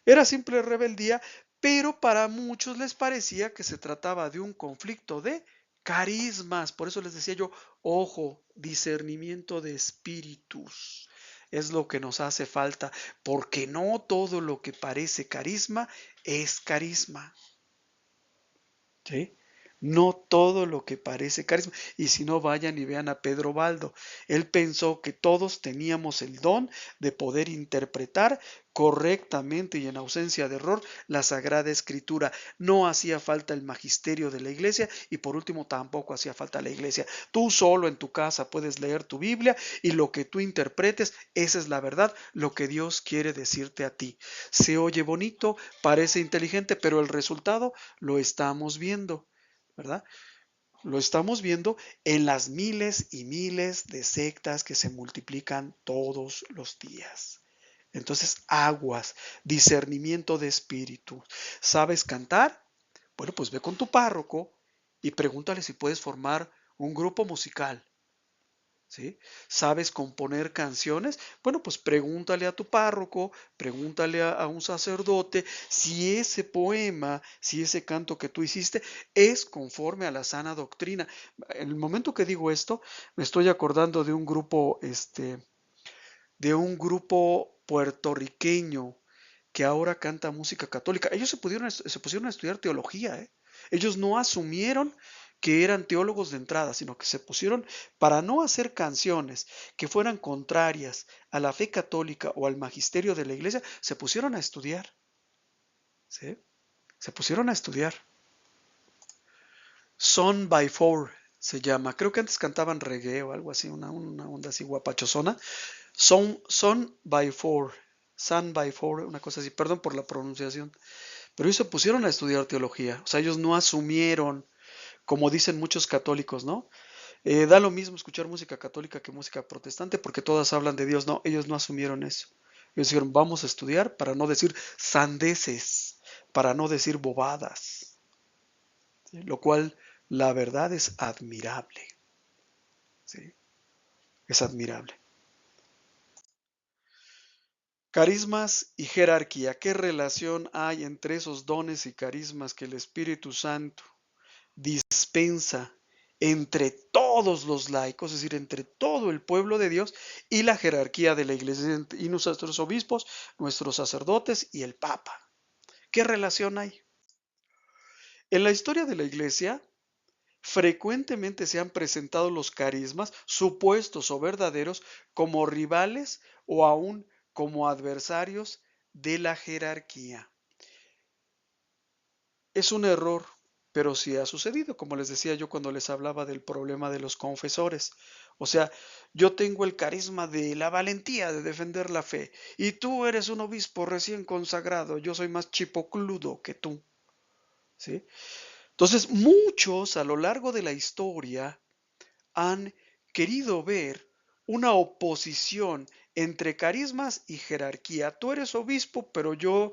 Era simple rebeldía, pero para muchos les parecía que se trataba de un conflicto de carismas. Por eso les decía yo, ojo, discernimiento de espíritus. Es lo que nos hace falta, porque no todo lo que parece carisma es carisma. ¿Sí? No todo lo que parece carisma. Y si no, vayan y vean a Pedro Baldo. Él pensó que todos teníamos el don de poder interpretar correctamente y en ausencia de error la Sagrada Escritura. No hacía falta el magisterio de la iglesia y por último tampoco hacía falta la iglesia. Tú solo en tu casa puedes leer tu Biblia y lo que tú interpretes, esa es la verdad, lo que Dios quiere decirte a ti. Se oye bonito, parece inteligente, pero el resultado lo estamos viendo, ¿verdad? Lo estamos viendo en las miles y miles de sectas que se multiplican todos los días. Entonces, aguas, discernimiento de espíritu. ¿Sabes cantar? Bueno, pues ve con tu párroco y pregúntale si puedes formar un grupo musical. ¿Sí? ¿Sabes componer canciones? Bueno, pues pregúntale a tu párroco, pregúntale a un sacerdote si ese poema, si ese canto que tú hiciste es conforme a la sana doctrina. En el momento que digo esto, me estoy acordando de un grupo puertorriqueño que ahora canta música católica. Ellos se pusieron a estudiar teología, ¿eh? Ellos no asumieron que eran teólogos de entrada, sino que se pusieron para no hacer canciones que fueran contrarias a la fe católica o al magisterio de la iglesia, se pusieron a estudiar, ¿sí? Se pusieron a estudiar. Son by Four se llama. Creo que antes cantaban reggae o algo así, una onda así guapachosona. Son by Four. Son by Four, una cosa así. Perdón por la pronunciación. Pero ellos se pusieron a estudiar teología. O sea, ellos no asumieron, como dicen muchos católicos, ¿no? Da lo mismo escuchar música católica que música protestante porque todas hablan de Dios. No, ellos no asumieron eso. Ellos dijeron, vamos a estudiar para no decir sandeces, para no decir bobadas. ¿Sí? Lo cual, la verdad, es admirable. ¿Sí? Es admirable. Carismas y jerarquía. ¿Qué relación hay entre esos dones y carismas que el Espíritu Santo dispensa entre todos los laicos, es decir, entre todo el pueblo de Dios y la jerarquía de la iglesia y nuestros obispos, nuestros sacerdotes y el Papa? ¿Qué relación hay? En la historia de la iglesia, frecuentemente se han presentado los carismas, supuestos o verdaderos, como rivales o aún como adversarios de la jerarquía. Es un error, pero sí ha sucedido, como les decía yo cuando les hablaba del problema de los confesores. O sea, yo tengo el carisma de la valentía de defender la fe y tú eres un obispo recién consagrado, yo soy más chipocludo que tú, ¿sí? Entonces, muchos a lo largo de la historia han querido ver una oposición entre carismas y jerarquía. Tú eres obispo, pero yo,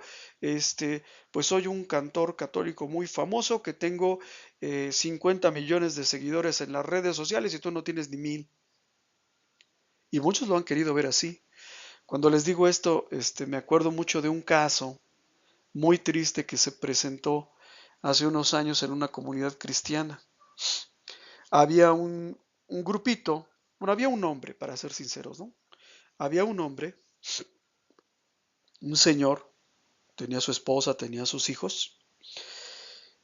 pues soy un cantor católico muy famoso que tengo 50 millones de seguidores en las redes sociales y tú no tienes ni 1000. Y muchos lo han querido ver así. Cuando les digo esto, me acuerdo mucho de un caso muy triste que se presentó hace unos años en una comunidad cristiana. Había un grupito, bueno, había un hombre, para ser sinceros, ¿no? Había un hombre, un señor, tenía su esposa, tenía sus hijos,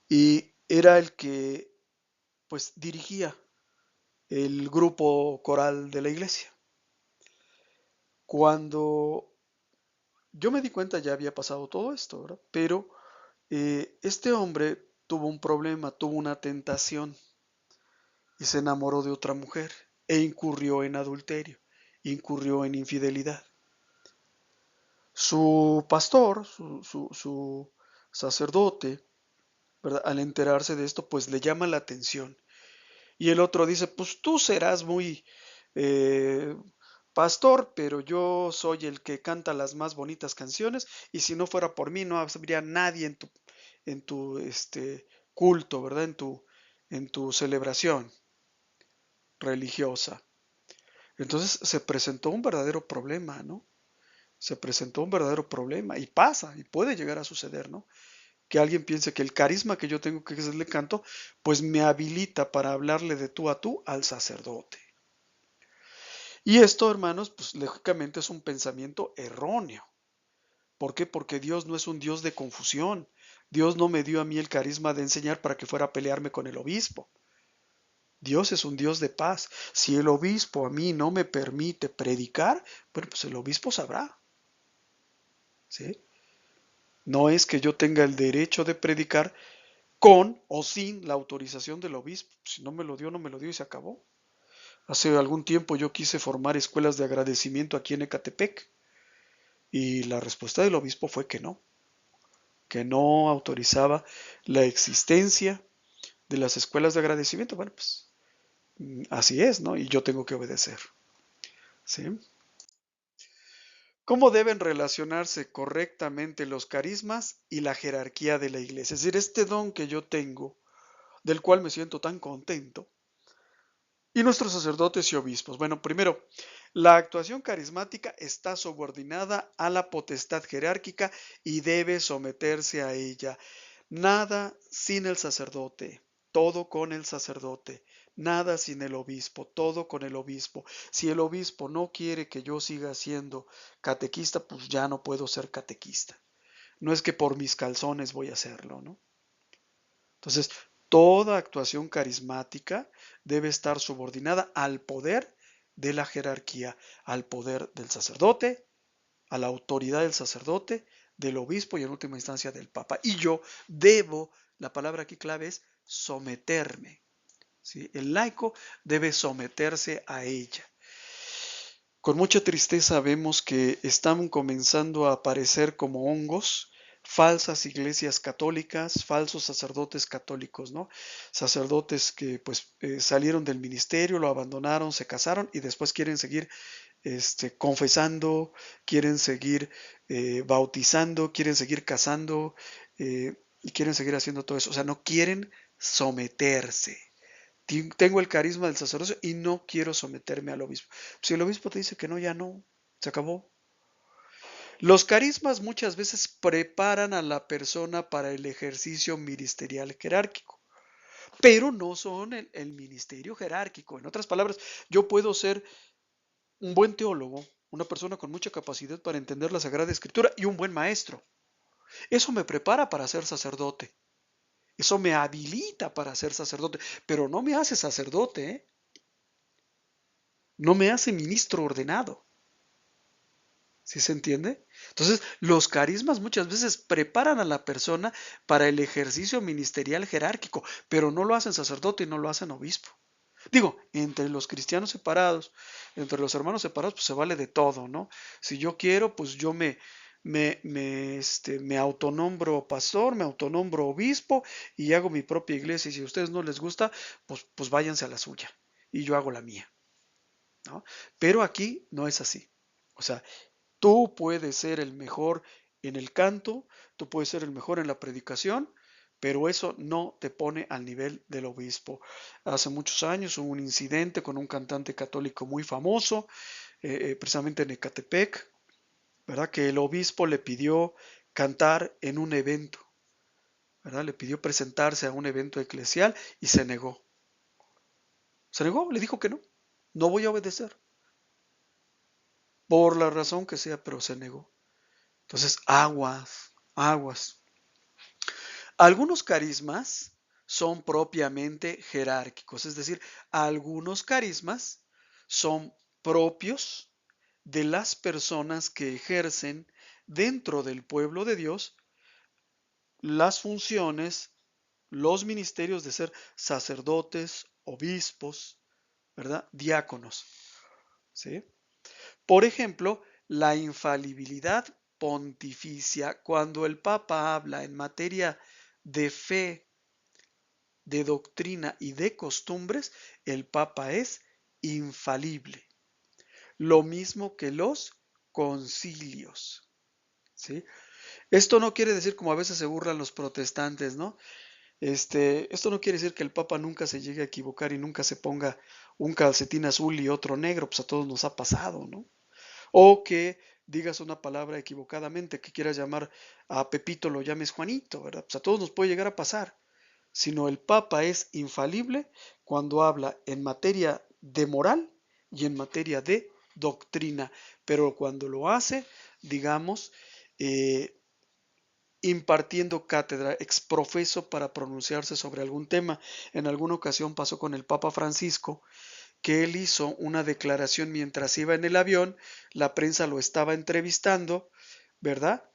y era el que, pues, dirigía el grupo coral de la iglesia. Cuando yo me di cuenta ya había pasado todo esto, ¿verdad? Pero este hombre tuvo un problema, tuvo una tentación y se enamoró de otra mujer e incurrió en adulterio, incurrió en infidelidad. Su pastor, su sacerdote, ¿verdad? Al enterarse de esto, pues le llama la atención. Y el otro dice, pues tú serás muy eh, pastor, pero yo soy el que canta las más bonitas canciones y si no fuera por mí no habría nadie en tu culto, ¿verdad? En tu celebración religiosa. Entonces se presentó un verdadero problema, ¿no? Se presentó un verdadero problema y pasa y puede llegar a suceder, ¿no? Que alguien piense que el carisma que yo tengo, que es el canto, pues me habilita para hablarle de tú a tú al sacerdote. Y esto, hermanos, pues lógicamente es un pensamiento erróneo. ¿Por qué? Porque Dios no es un Dios de confusión. Dios no me dio a mí el carisma de enseñar para que fuera a pelearme con el obispo. Dios es un Dios de paz. Si el obispo a mí no me permite predicar, bueno, pues el obispo sabrá, ¿sí? No es que yo tenga el derecho de predicar con o sin la autorización del obispo. Si no me lo dio, no me lo dio y se acabó. Hace algún tiempo yo quise formar escuelas de agradecimiento aquí en Ecatepec y la respuesta del obispo fue que no autorizaba la existencia de las escuelas de agradecimiento. Bueno, pues así es, ¿no? Y yo tengo que obedecer, ¿sí? ¿Cómo deben relacionarse correctamente los carismas y la jerarquía de la iglesia? Es decir, este don que yo tengo, del cual me siento tan contento, y nuestros sacerdotes y obispos. Bueno, primero, la actuación carismática está subordinada a la potestad jerárquica y debe someterse a ella. Nada sin el sacerdote, todo con el sacerdote. Nada sin el obispo, todo con el obispo. Si el obispo no quiere que yo siga siendo catequista, pues ya no puedo ser catequista. No es que por mis calzones voy a hacerlo, ¿no? Entonces, toda actuación carismática debe estar subordinada al poder de la jerarquía, al poder del sacerdote, a la autoridad del sacerdote, del obispo y en última instancia del papa. Y yo debo, la palabra aquí clave es someterme, ¿sí? El laico debe someterse a ella. Con mucha tristeza vemos que están comenzando a aparecer como hongos falsas iglesias católicas, falsos sacerdotes católicos, ¿no? Sacerdotes que pues salieron del ministerio, lo abandonaron, se casaron y después quieren seguir confesando, quieren seguir bautizando, quieren seguir casando y quieren seguir haciendo todo eso. O sea, no quieren someterse. Tengo el carisma del sacerdocio y no quiero someterme al obispo. Si el obispo te dice que no, ya no, se acabó. Los carismas muchas veces preparan a la persona para el ejercicio ministerial jerárquico, pero no son el ministerio jerárquico. En otras palabras, yo puedo ser un buen teólogo, una persona con mucha capacidad para entender la Sagrada Escritura y un buen maestro. Eso me prepara para ser sacerdote. Eso me habilita para ser sacerdote, pero no me hace sacerdote, ¿eh? No me hace ministro ordenado. ¿Sí se entiende? Entonces, los carismas muchas veces preparan a la persona para el ejercicio ministerial jerárquico, pero no lo hacen sacerdote y no lo hacen obispo. Digo, entre los cristianos separados, entre los hermanos separados, pues se vale de todo, ¿no? Si yo quiero, pues yo me autonombro pastor, me autonombro obispo y hago mi propia iglesia. Y si a ustedes no les gusta, pues váyanse a la suya y yo hago la mía, ¿no? Pero aquí no es así. O sea, tú puedes ser el mejor en el canto, tú puedes ser el mejor en la predicación, pero eso no te pone al nivel del obispo. Hace muchos años hubo un incidente con un cantante católico muy famoso, precisamente en Ecatepec, ¿verdad? Que el obispo le pidió cantar en un evento, ¿verdad? Le pidió presentarse a un evento eclesial y se negó. Se negó, le dijo que no, no voy a obedecer, por la razón que sea, pero se negó. Entonces, aguas, aguas. Algunos carismas son propiamente jerárquicos, es decir, algunos carismas son propios de las personas que ejercen dentro del pueblo de Dios las funciones, los ministerios de ser sacerdotes, obispos, ¿verdad? Diáconos, ¿sí? Por ejemplo, la infalibilidad pontificia, cuando el Papa habla en materia de fe, de doctrina y de costumbres, el Papa es infalible. Lo mismo que los concilios, ¿sí? Esto no quiere decir, como a veces se burlan los protestantes, ¿no? Esto no quiere decir que el Papa nunca se llegue a equivocar y nunca se ponga un calcetín azul y otro negro, pues a todos nos ha pasado, ¿no? O que digas una palabra equivocadamente, que quieras llamar a Pepito, lo llames Juanito, ¿verdad? Pues a todos nos puede llegar a pasar. Sino el Papa es infalible cuando habla en materia de moral y en materia de doctrina, pero cuando lo hace, digamos, eh, impartiendo cátedra, exprofeso para pronunciarse sobre algún tema. En alguna ocasión pasó con el Papa Francisco, que él hizo una declaración mientras iba en el avión, la prensa lo estaba entrevistando, ¿verdad?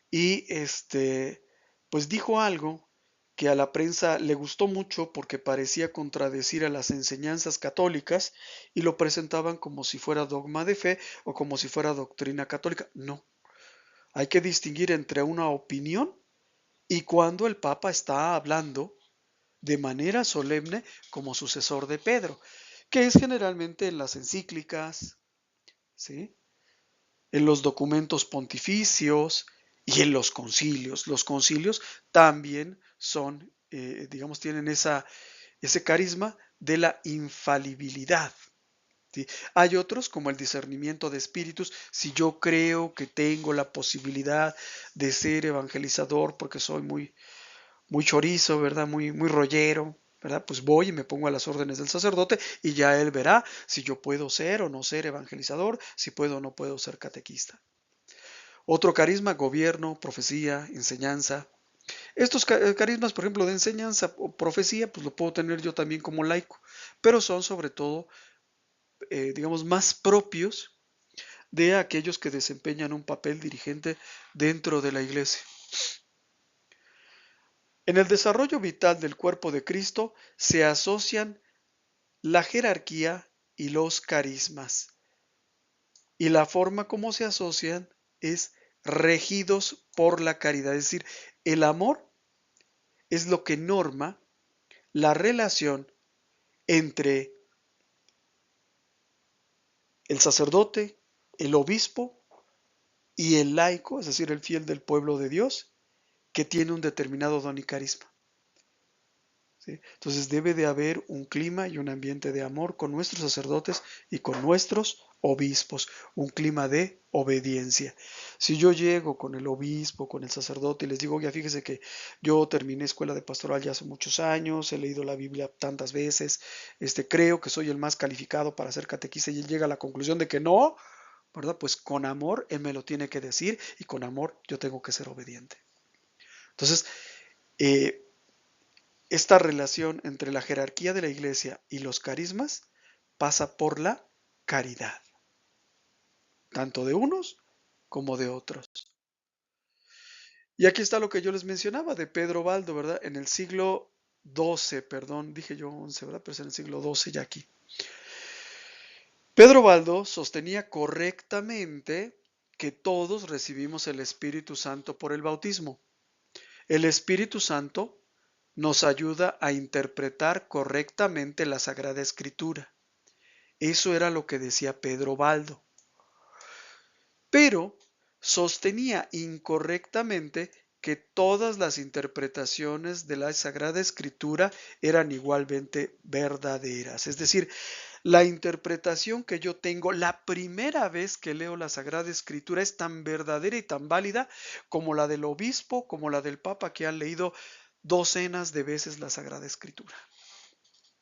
Y pues dijo algo que a la prensa le gustó mucho porque parecía contradecir a las enseñanzas católicas y lo presentaban como si fuera dogma de fe o como si fuera doctrina católica. No, hay que distinguir entre una opinión y cuando el Papa está hablando de manera solemne como sucesor de Pedro, que es generalmente en las encíclicas, ¿sí? En los documentos pontificios y en los concilios. Los concilios también son, digamos, tienen ese carisma de la infalibilidad. ¿Sí? Hay otros como el discernimiento de espíritus. Si yo creo que tengo la posibilidad de ser evangelizador porque soy muy chorizo, ¿verdad? Muy rollero, ¿verdad? Pues voy y me pongo a las órdenes del sacerdote y ya él verá si yo puedo ser o no ser evangelizador, si puedo o no puedo ser catequista. Otro carisma, gobierno, profecía, enseñanza. Estos carismas, por ejemplo, de enseñanza o profecía, pues lo puedo tener yo también como laico, pero son sobre todo, digamos, más propios de aquellos que desempeñan un papel dirigente dentro de la iglesia. En el desarrollo vital del cuerpo de Cristo se asocian la jerarquía y los carismas. Y la forma como se asocian es regidos por la caridad. Es decir, el amor es lo que norma la relación entre el sacerdote, el obispo y el laico, es decir, el fiel del pueblo de Dios, que tiene un determinado don y carisma. ¿Sí? Entonces debe de haber un clima y un ambiente de amor con nuestros sacerdotes y con nuestros obispos, un clima de obediencia. Si yo llego con el obispo, con el sacerdote y les digo, oye, fíjese que yo terminé escuela de pastoral ya hace muchos años, he leído la Biblia tantas veces, creo que soy el más calificado para ser catequista y él llega a la conclusión de que no, ¿verdad? Pues con amor él me lo tiene que decir y con amor yo tengo que ser obediente. Entonces, eh, esta relación entre la jerarquía de la iglesia y los carismas pasa por la caridad, tanto de unos como de otros. Y aquí está lo que yo les mencionaba de Pedro Baldo, ¿verdad? En el siglo XII, perdón, dije yo 11, ¿verdad? Pero es en el siglo XII ya aquí. Pedro Baldo sostenía correctamente que todos recibimos el Espíritu Santo por el bautismo. El Espíritu Santo nos ayuda a interpretar correctamente la Sagrada Escritura. Eso era lo que decía Pedro Baldo. Pero sostenía incorrectamente que todas las interpretaciones de la Sagrada Escritura eran igualmente verdaderas. Es decir, la interpretación que yo tengo la primera vez que leo la Sagrada Escritura es tan verdadera y tan válida como la del obispo, como la del papa que han leído docenas de veces la Sagrada Escritura.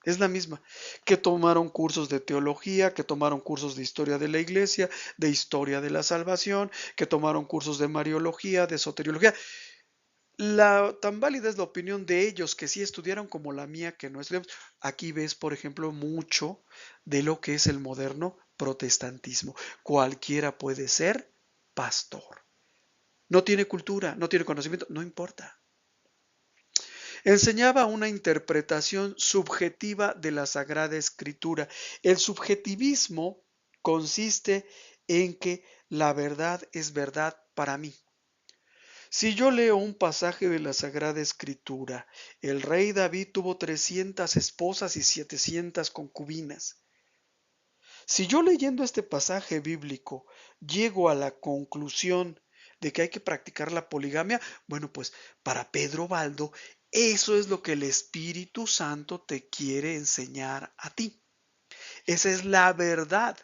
Es la misma, que tomaron cursos de teología, que tomaron cursos de historia de la iglesia, de historia de la salvación, que tomaron cursos de mariología, de soteriología. Tan válida es la opinión de ellos que sí estudiaron como la mía, que no estudiamos. Aquí ves, por ejemplo, mucho de lo que es el moderno protestantismo. Cualquiera puede ser pastor. No tiene cultura, no tiene conocimiento, no importa. Enseñaba una interpretación subjetiva de la Sagrada Escritura. El subjetivismo consiste en que la verdad es verdad para mí. Si yo leo un pasaje de la Sagrada Escritura, el rey David tuvo 300 esposas y 700 concubinas. Si yo leyendo este pasaje bíblico llego a la conclusión de que hay que practicar la poligamia, bueno, pues para Pedro Baldo, eso es lo que el Espíritu Santo te quiere enseñar a ti. Esa es la verdad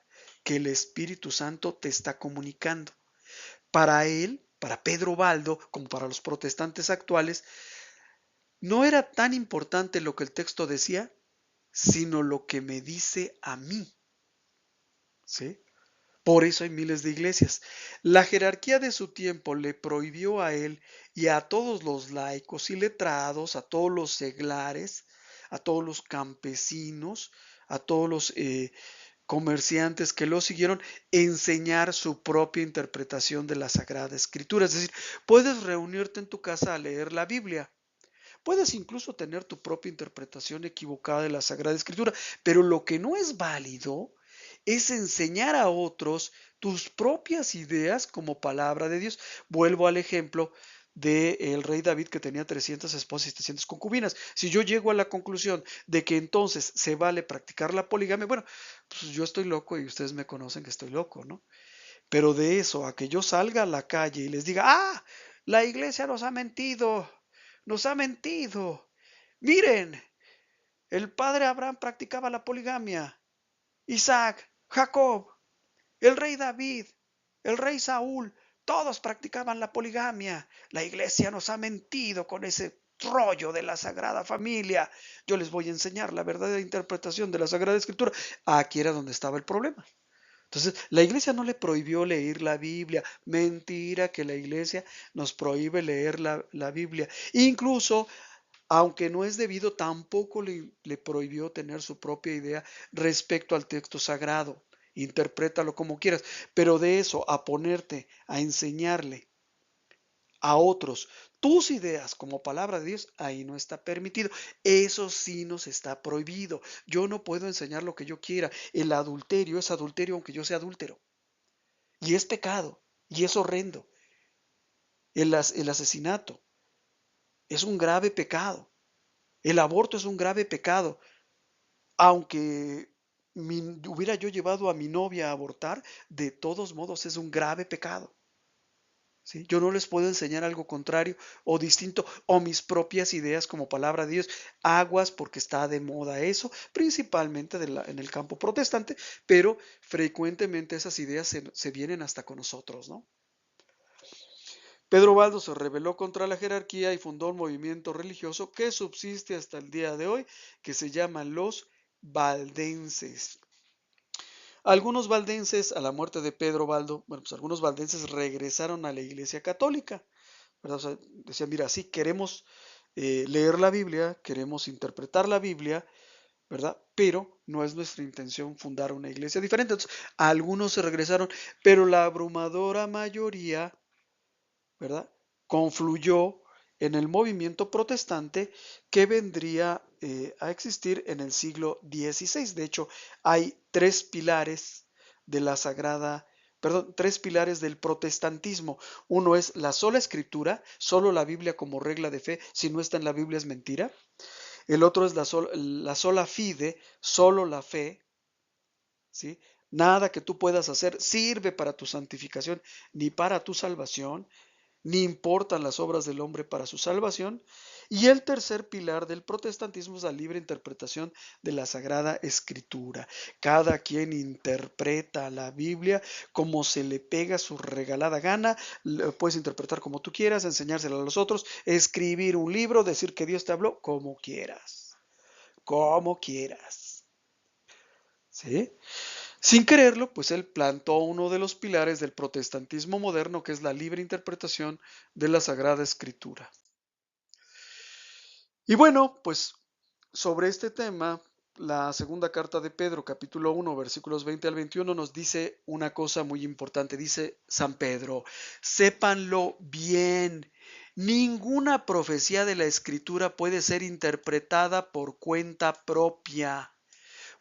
que el Espíritu Santo te está comunicando. Para él, para Pedro Baldo, como para los protestantes actuales, no era tan importante lo que el texto decía, sino lo que me dice a mí. ¿Sí? Por eso hay miles de iglesias. La jerarquía de su tiempo le prohibió a él y a todos los laicos y letrados, a todos los seglares, a todos los campesinos, a todos los comerciantes que lo siguieron, enseñar su propia interpretación de la Sagrada Escritura. Es decir, puedes reunirte en tu casa a leer la Biblia. Puedes incluso tener tu propia interpretación equivocada de la Sagrada Escritura, pero lo que no es válido es enseñar a otros tus propias ideas como palabra de Dios. Vuelvo al ejemplo del rey David que tenía 300 esposas y 700 concubinas. Si yo llego a la conclusión de que entonces se vale practicar la poligamia, bueno, pues yo estoy loco y ustedes me conocen que estoy loco, ¿no? Pero de eso a que yo salga a la calle y les diga, la iglesia nos ha mentido, nos ha mentido. Miren, el padre Abraham practicaba la poligamia, Isaac, Jacob, el rey David, el rey Saúl, todos practicaban la poligamia. La iglesia nos ha mentido con ese rollo de la Sagrada Familia. Yo les voy a enseñar la verdadera interpretación de la Sagrada Escritura. Aquí era donde estaba el problema. Entonces, la iglesia no le prohibió leer la Biblia. Mentira que la iglesia nos prohíbe leer la Biblia. Incluso, aunque no es debido, tampoco le prohibió tener su propia idea respecto al texto sagrado. Interprétalo como quieras. Pero de eso a ponerte a enseñarle a otros tus ideas como palabra de Dios, ahí no está permitido. Eso sí nos está prohibido. Yo no puedo enseñar lo que yo quiera. El adulterio es adulterio aunque yo sea adúltero. Y es pecado. Y es horrendo. El asesinato es un grave pecado. El aborto es un grave pecado. Aunque hubiera yo llevado a mi novia a abortar, de todos modos es un grave pecado. ¿Sí? Yo no les puedo enseñar algo contrario o distinto o mis propias ideas como palabra de Dios. Aguas porque está de moda eso, principalmente en el campo protestante, pero frecuentemente esas ideas se vienen hasta con nosotros, ¿no? Pedro Baldo se rebeló contra la jerarquía y fundó un movimiento religioso que subsiste hasta el día de hoy, que se llaman los valdenses. Algunos valdenses, a la muerte de Pedro Baldo, bueno, pues algunos valdenses regresaron a la Iglesia Católica, ¿verdad? O sea, decían, mira, sí, queremos leer la Biblia, queremos interpretar la Biblia, ¿verdad? Pero no es nuestra intención fundar una iglesia diferente. Entonces, algunos se regresaron, pero la abrumadora mayoría, ¿verdad? Confluyó en el movimiento protestante que vendría a existir en el siglo XVI. De hecho, hay tres pilares de la Sagrada tres pilares del protestantismo. Uno es la sola escritura, solo la Biblia como regla de fe, si no está en la Biblia es mentira. El otro es la sola fide, solo la fe, ¿sí? Nada que tú puedas hacer sirve para tu santificación ni para tu salvación, ni importan las obras del hombre para su salvación. Y el tercer pilar del protestantismo es la libre interpretación de la Sagrada Escritura. Cada quien interpreta la Biblia como se le pega su regalada gana, lo puedes interpretar como tú quieras, enseñárselo a los otros, escribir un libro, decir que Dios te habló, como quieras, ¿sí? Sin quererlo, pues él plantó uno de los pilares del protestantismo moderno, que es la libre interpretación de la Sagrada Escritura. Y bueno, pues sobre este tema, la segunda carta de Pedro, capítulo 1, versículos 20 al 21, nos dice una cosa muy importante. Dice San Pedro, sépanlo bien, ninguna profecía de la Escritura puede ser interpretada por cuenta propia,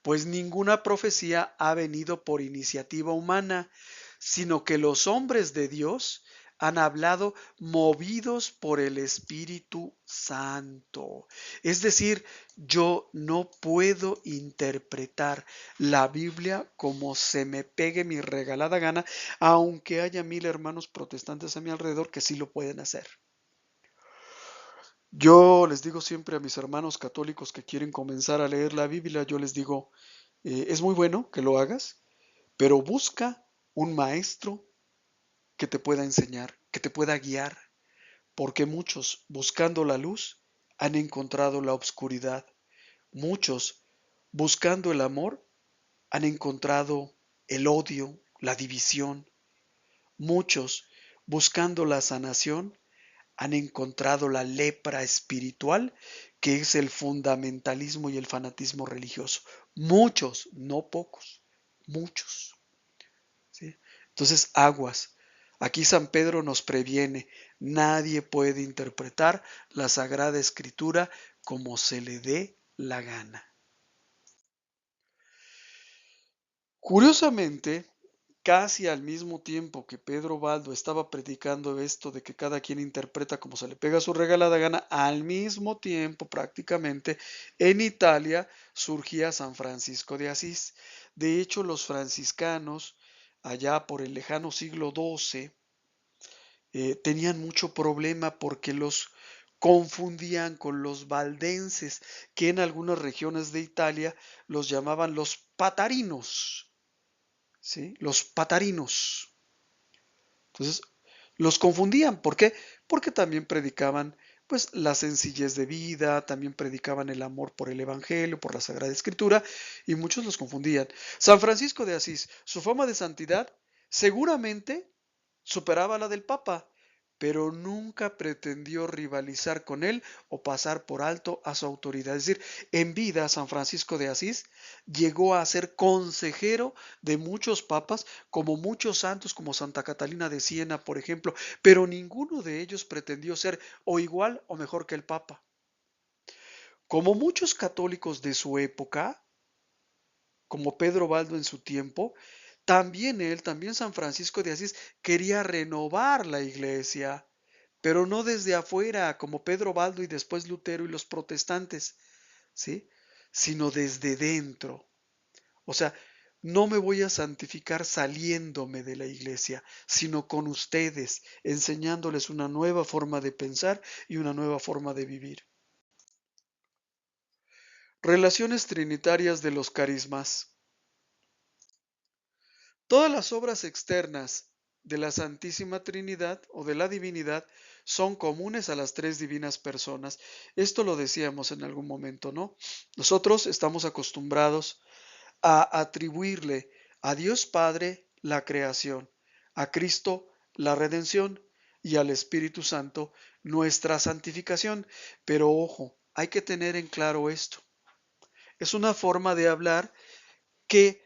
pues ninguna profecía ha venido por iniciativa humana, sino que los hombres de Dios han hablado movidos por el Espíritu Santo. Es decir, yo no puedo interpretar la Biblia como se me pegue mi regalada gana, aunque haya 1000 hermanos protestantes a mi alrededor que sí lo pueden hacer. Yo les digo siempre a mis hermanos católicos que quieren comenzar a leer la Biblia, yo les digo, es muy bueno que lo hagas, pero busca un maestro que te pueda enseñar, que te pueda guiar, porque muchos buscando la luz han encontrado la oscuridad. Muchos buscando el amor han encontrado el odio, la división. Muchos buscando la sanación han encontrado la lepra espiritual, que es el fundamentalismo y el fanatismo religioso. Muchos, no pocos, muchos. ¿Sí? Entonces, aguas. Aquí San Pedro nos previene, nadie puede interpretar la Sagrada Escritura como se le dé la gana. Curiosamente, casi al mismo tiempo que Pedro Baldo estaba predicando esto de que cada quien interpreta como se le pega su regalada gana, al mismo tiempo prácticamente en Italia surgía San Francisco de Asís. De hecho, los franciscanos, allá por el lejano siglo XII, tenían mucho problema porque los confundían con los valdenses, que en algunas regiones de Italia los llamaban los patarinos. ¿Sí? Los patarinos. Entonces, los confundían. ¿Por qué? Porque también predicaban pues la sencillez de vida, también predicaban el amor por el Evangelio, por la Sagrada Escritura, y muchos los confundían. San Francisco de Asís, su fama de santidad seguramente superaba la del Papa, pero nunca pretendió rivalizar con él o pasar por alto a su autoridad. Es decir, en vida San Francisco de Asís llegó a ser consejero de muchos papas, como muchos santos, como Santa Catalina de Siena, por ejemplo, pero ninguno de ellos pretendió ser o igual o mejor que el Papa. Como muchos católicos de su época, como Pedro Baldo en su tiempo, también San Francisco de Asís quería renovar la iglesia, pero no desde afuera, como Pedro Baldo y después Lutero y los protestantes, ¿sí? Sino desde dentro. O sea, no me voy a santificar saliéndome de la iglesia, sino con ustedes, enseñándoles una nueva forma de pensar y una nueva forma de vivir. Relaciones trinitarias de los carismas. Todas las obras externas de la Santísima Trinidad o de la divinidad son comunes a las tres divinas personas. Esto lo decíamos en algún momento, ¿no? Nosotros estamos acostumbrados a atribuirle a Dios Padre la creación, a Cristo la redención y al Espíritu Santo nuestra santificación. Pero ojo, hay que tener en claro esto. Es una forma de hablar que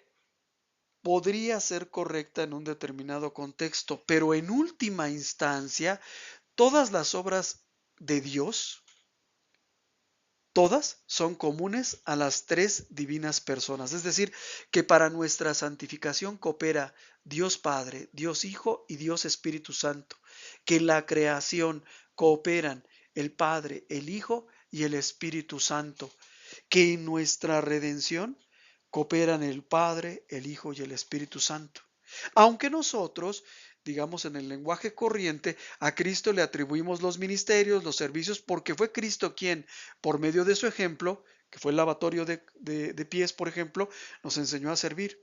podría ser correcta en un determinado contexto, pero en última instancia, todas las obras de Dios, todas son comunes a las tres divinas personas. Es decir, que para nuestra santificación coopera Dios Padre, Dios Hijo y Dios Espíritu Santo. Que en la creación cooperan el Padre, el Hijo y el Espíritu Santo. Que en nuestra redención cooperan el Padre, el Hijo y el Espíritu Santo. Aunque nosotros, digamos en el lenguaje corriente, a Cristo le atribuimos los ministerios, los servicios, porque fue Cristo quien, por medio de su ejemplo, que fue el lavatorio de pies, por ejemplo, nos enseñó a servir.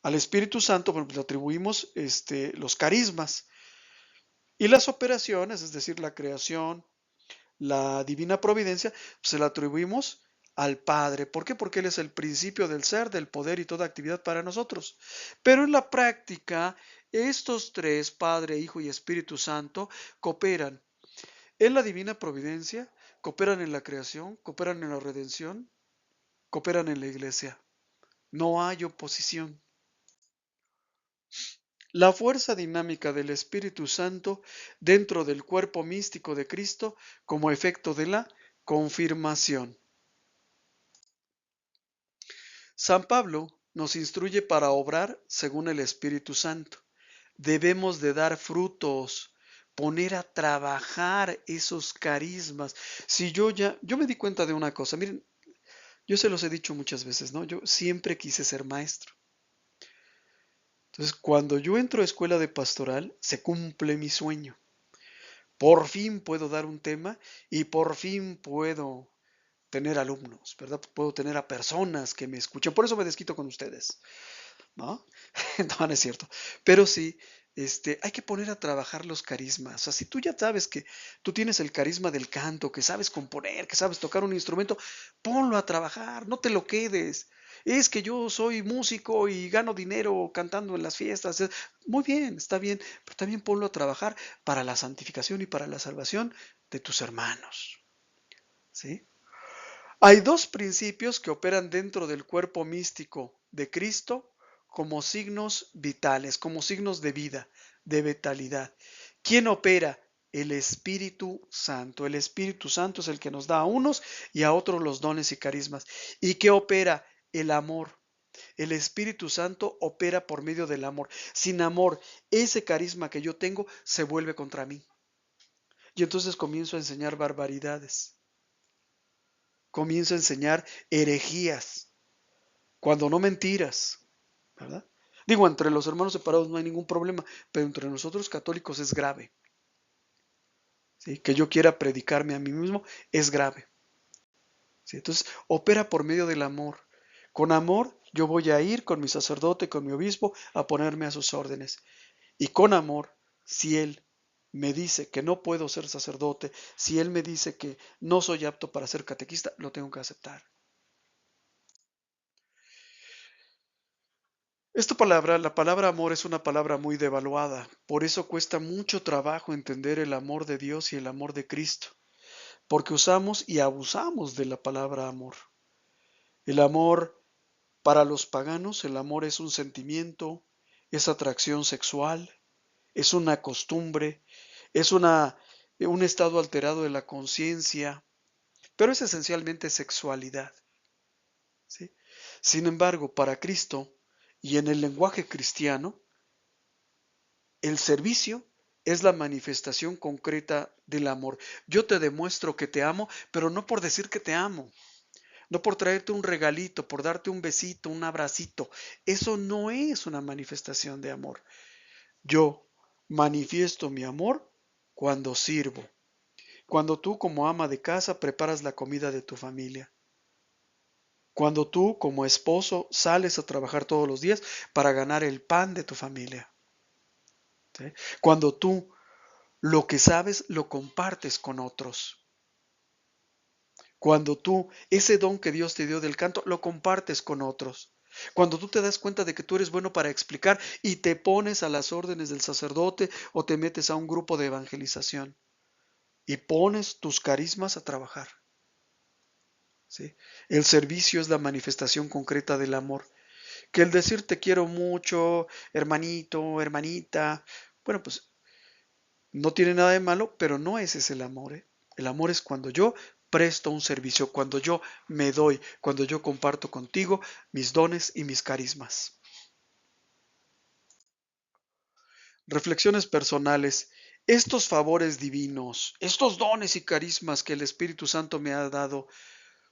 Al Espíritu Santo, bueno, pues, le atribuimos los carismas y las operaciones, es decir, la creación, la divina providencia, pues, se la atribuimos al Padre. ¿Por qué? Porque Él es el principio del ser, del poder y toda actividad para nosotros. Pero en la práctica, estos tres, Padre, Hijo y Espíritu Santo, cooperan en la divina providencia, cooperan en la creación, cooperan en la redención, cooperan en la iglesia. No hay oposición. La fuerza dinámica del Espíritu Santo dentro del cuerpo místico de Cristo como efecto de la confirmación. San Pablo nos instruye para obrar según el Espíritu Santo. Debemos de dar frutos, poner a trabajar esos carismas. Si yo me di cuenta de una cosa, miren, yo se los he dicho muchas veces, ¿no? Yo siempre quise ser maestro. Entonces, cuando yo entro a escuela de pastoral, se cumple mi sueño. Por fin puedo dar un tema y por fin puedo tener alumnos, ¿verdad? Puedo tener a personas que me escuchen. Por eso me desquito con ustedes, ¿no? No, no es cierto. Pero sí, hay que poner a trabajar los carismas. O sea, si tú ya sabes que tú tienes el carisma del canto, que sabes componer, que sabes tocar un instrumento, ponlo a trabajar, no te lo quedes. Es que yo soy músico y gano dinero cantando en las fiestas. Muy bien, está bien, pero también ponlo a trabajar para la santificación y para la salvación de tus hermanos. ¿Sí? Hay dos principios que operan dentro del cuerpo místico de Cristo como signos vitales, como signos de vida, de vitalidad. ¿Quién opera? El Espíritu Santo. El Espíritu Santo es el que nos da a unos y a otros los dones y carismas. ¿Y qué opera? El amor. El Espíritu Santo opera por medio del amor. Sin amor, ese carisma que yo tengo se vuelve contra mí. Y entonces comienzo a enseñar barbaridades. Comienzo a enseñar herejías, cuando no mentiras, ¿verdad? Digo, entre los hermanos separados no hay ningún problema, pero entre nosotros católicos es grave. ¿Sí? Que yo quiera predicarme a mí mismo es grave. ¿Sí? Entonces, opera por medio del amor. Con amor, yo voy a ir con mi sacerdote, con mi obispo, a ponerme a sus órdenes. Y con amor, si él me dice que no puedo ser sacerdote, si él me dice que no soy apto para ser catequista, lo tengo que aceptar. Esta palabra, la palabra amor, es una palabra muy devaluada, por eso cuesta mucho trabajo entender el amor de Dios y el amor de Cristo, porque usamos y abusamos de la palabra amor. El amor para los paganos, el amor es un sentimiento, es atracción sexual, es una costumbre, es un estado alterado de la conciencia, pero es esencialmente sexualidad. ¿Sí? Sin embargo, para Cristo y en el lenguaje cristiano, el servicio es la manifestación concreta del amor. Yo te demuestro que te amo, pero no por decir que te amo, no por traerte un regalito, por darte un besito, un abracito. Eso no es una manifestación de amor. Yo manifiesto mi amor cuando sirvo, cuando tú como ama de casa preparas la comida de tu familia, cuando tú como esposo sales a trabajar todos los días para ganar el pan de tu familia. ¿Sí? Cuando tú lo que sabes lo compartes con otros. Cuando tú ese don que Dios te dio del canto lo compartes con otros. Cuando tú te das cuenta de que tú eres bueno para explicar y te pones a las órdenes del sacerdote o te metes a un grupo de evangelización y pones tus carismas a trabajar. ¿Sí? El servicio es la manifestación concreta del amor. Que el decir te quiero mucho, hermanito, hermanita, bueno, pues no tiene nada de malo, pero no ese es el amor, ¿eh? El amor es cuando yo presto un servicio, cuando yo me doy, cuando yo comparto contigo mis dones y mis carismas. Reflexiones personales. Estos favores divinos, estos dones y carismas que el Espíritu Santo me ha dado,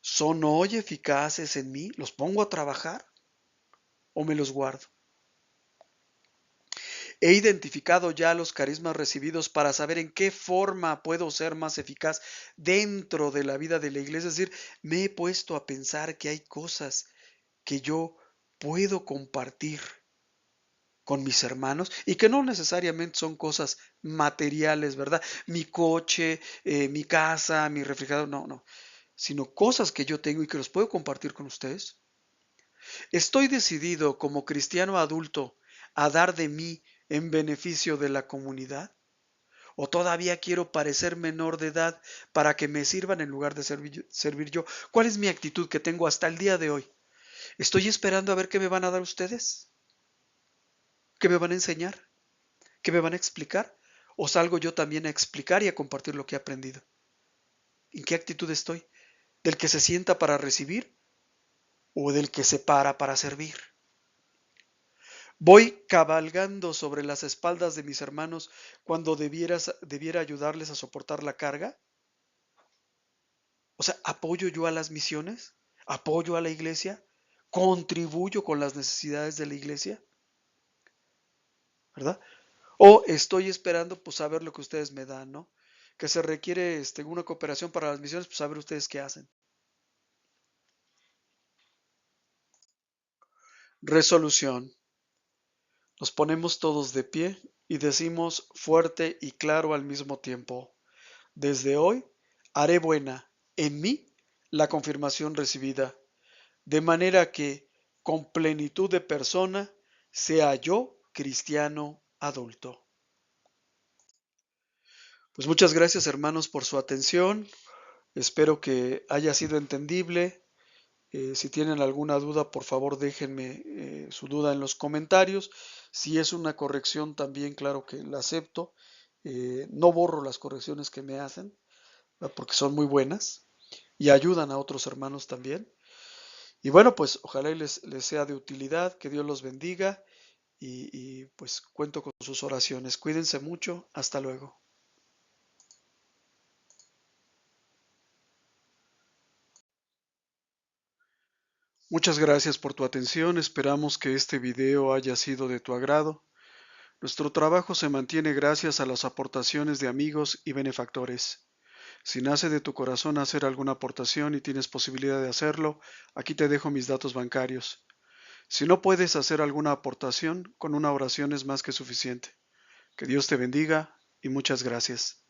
¿son hoy eficaces en mí? ¿Los pongo a trabajar o me los guardo? He identificado ya los carismas recibidos para saber en qué forma puedo ser más eficaz dentro de la vida de la iglesia. Es decir, me he puesto a pensar que hay cosas que yo puedo compartir con mis hermanos y que no necesariamente son cosas materiales, ¿verdad? Mi coche, mi casa, mi refrigerador, no, no, sino cosas que yo tengo y que los puedo compartir con ustedes. Estoy decidido como cristiano adulto a dar de mí en beneficio de la comunidad. ¿O todavía quiero parecer menor de edad para que me sirvan en lugar de servir yo? ¿Cuál es mi actitud que tengo hasta el día de hoy? ¿Estoy esperando a ver qué me van a dar ustedes? ¿Qué me van a enseñar? ¿Qué me van a explicar? ¿O salgo yo también a explicar y a compartir lo que he aprendido? ¿En qué actitud estoy? ¿Del que se sienta para recibir o del que se para servir? ¿Voy cabalgando sobre las espaldas de mis hermanos cuando debiera ayudarles a soportar la carga? O sea, ¿apoyo yo a las misiones? ¿Apoyo a la iglesia? ¿Contribuyo con las necesidades de la iglesia? ¿Verdad? O estoy esperando pues a ver lo que ustedes me dan, ¿no? Que se requiere una cooperación para las misiones, pues a ver ustedes qué hacen. Resolución. Nos ponemos todos de pie y decimos fuerte y claro al mismo tiempo: desde hoy haré buena en mí la confirmación recibida, de manera que, con plenitud de persona, sea yo cristiano adulto. Pues muchas gracias, hermanos, por su atención. Espero que haya sido entendible. Si tienen alguna duda, por favor déjenme su duda en los comentarios. Si es una corrección, también claro que la acepto. No borro las correcciones que me hacen, porque son muy buenas y ayudan a otros hermanos también. Y bueno, pues ojalá les sea de utilidad, que Dios los bendiga y pues cuento con sus oraciones. Cuídense mucho, hasta luego. Muchas gracias por tu atención, esperamos que este video haya sido de tu agrado. Nuestro trabajo se mantiene gracias a las aportaciones de amigos y benefactores. Si nace de tu corazón hacer alguna aportación y tienes posibilidad de hacerlo, aquí te dejo mis datos bancarios. Si no puedes hacer alguna aportación, con una oración es más que suficiente. Que Dios te bendiga y muchas gracias.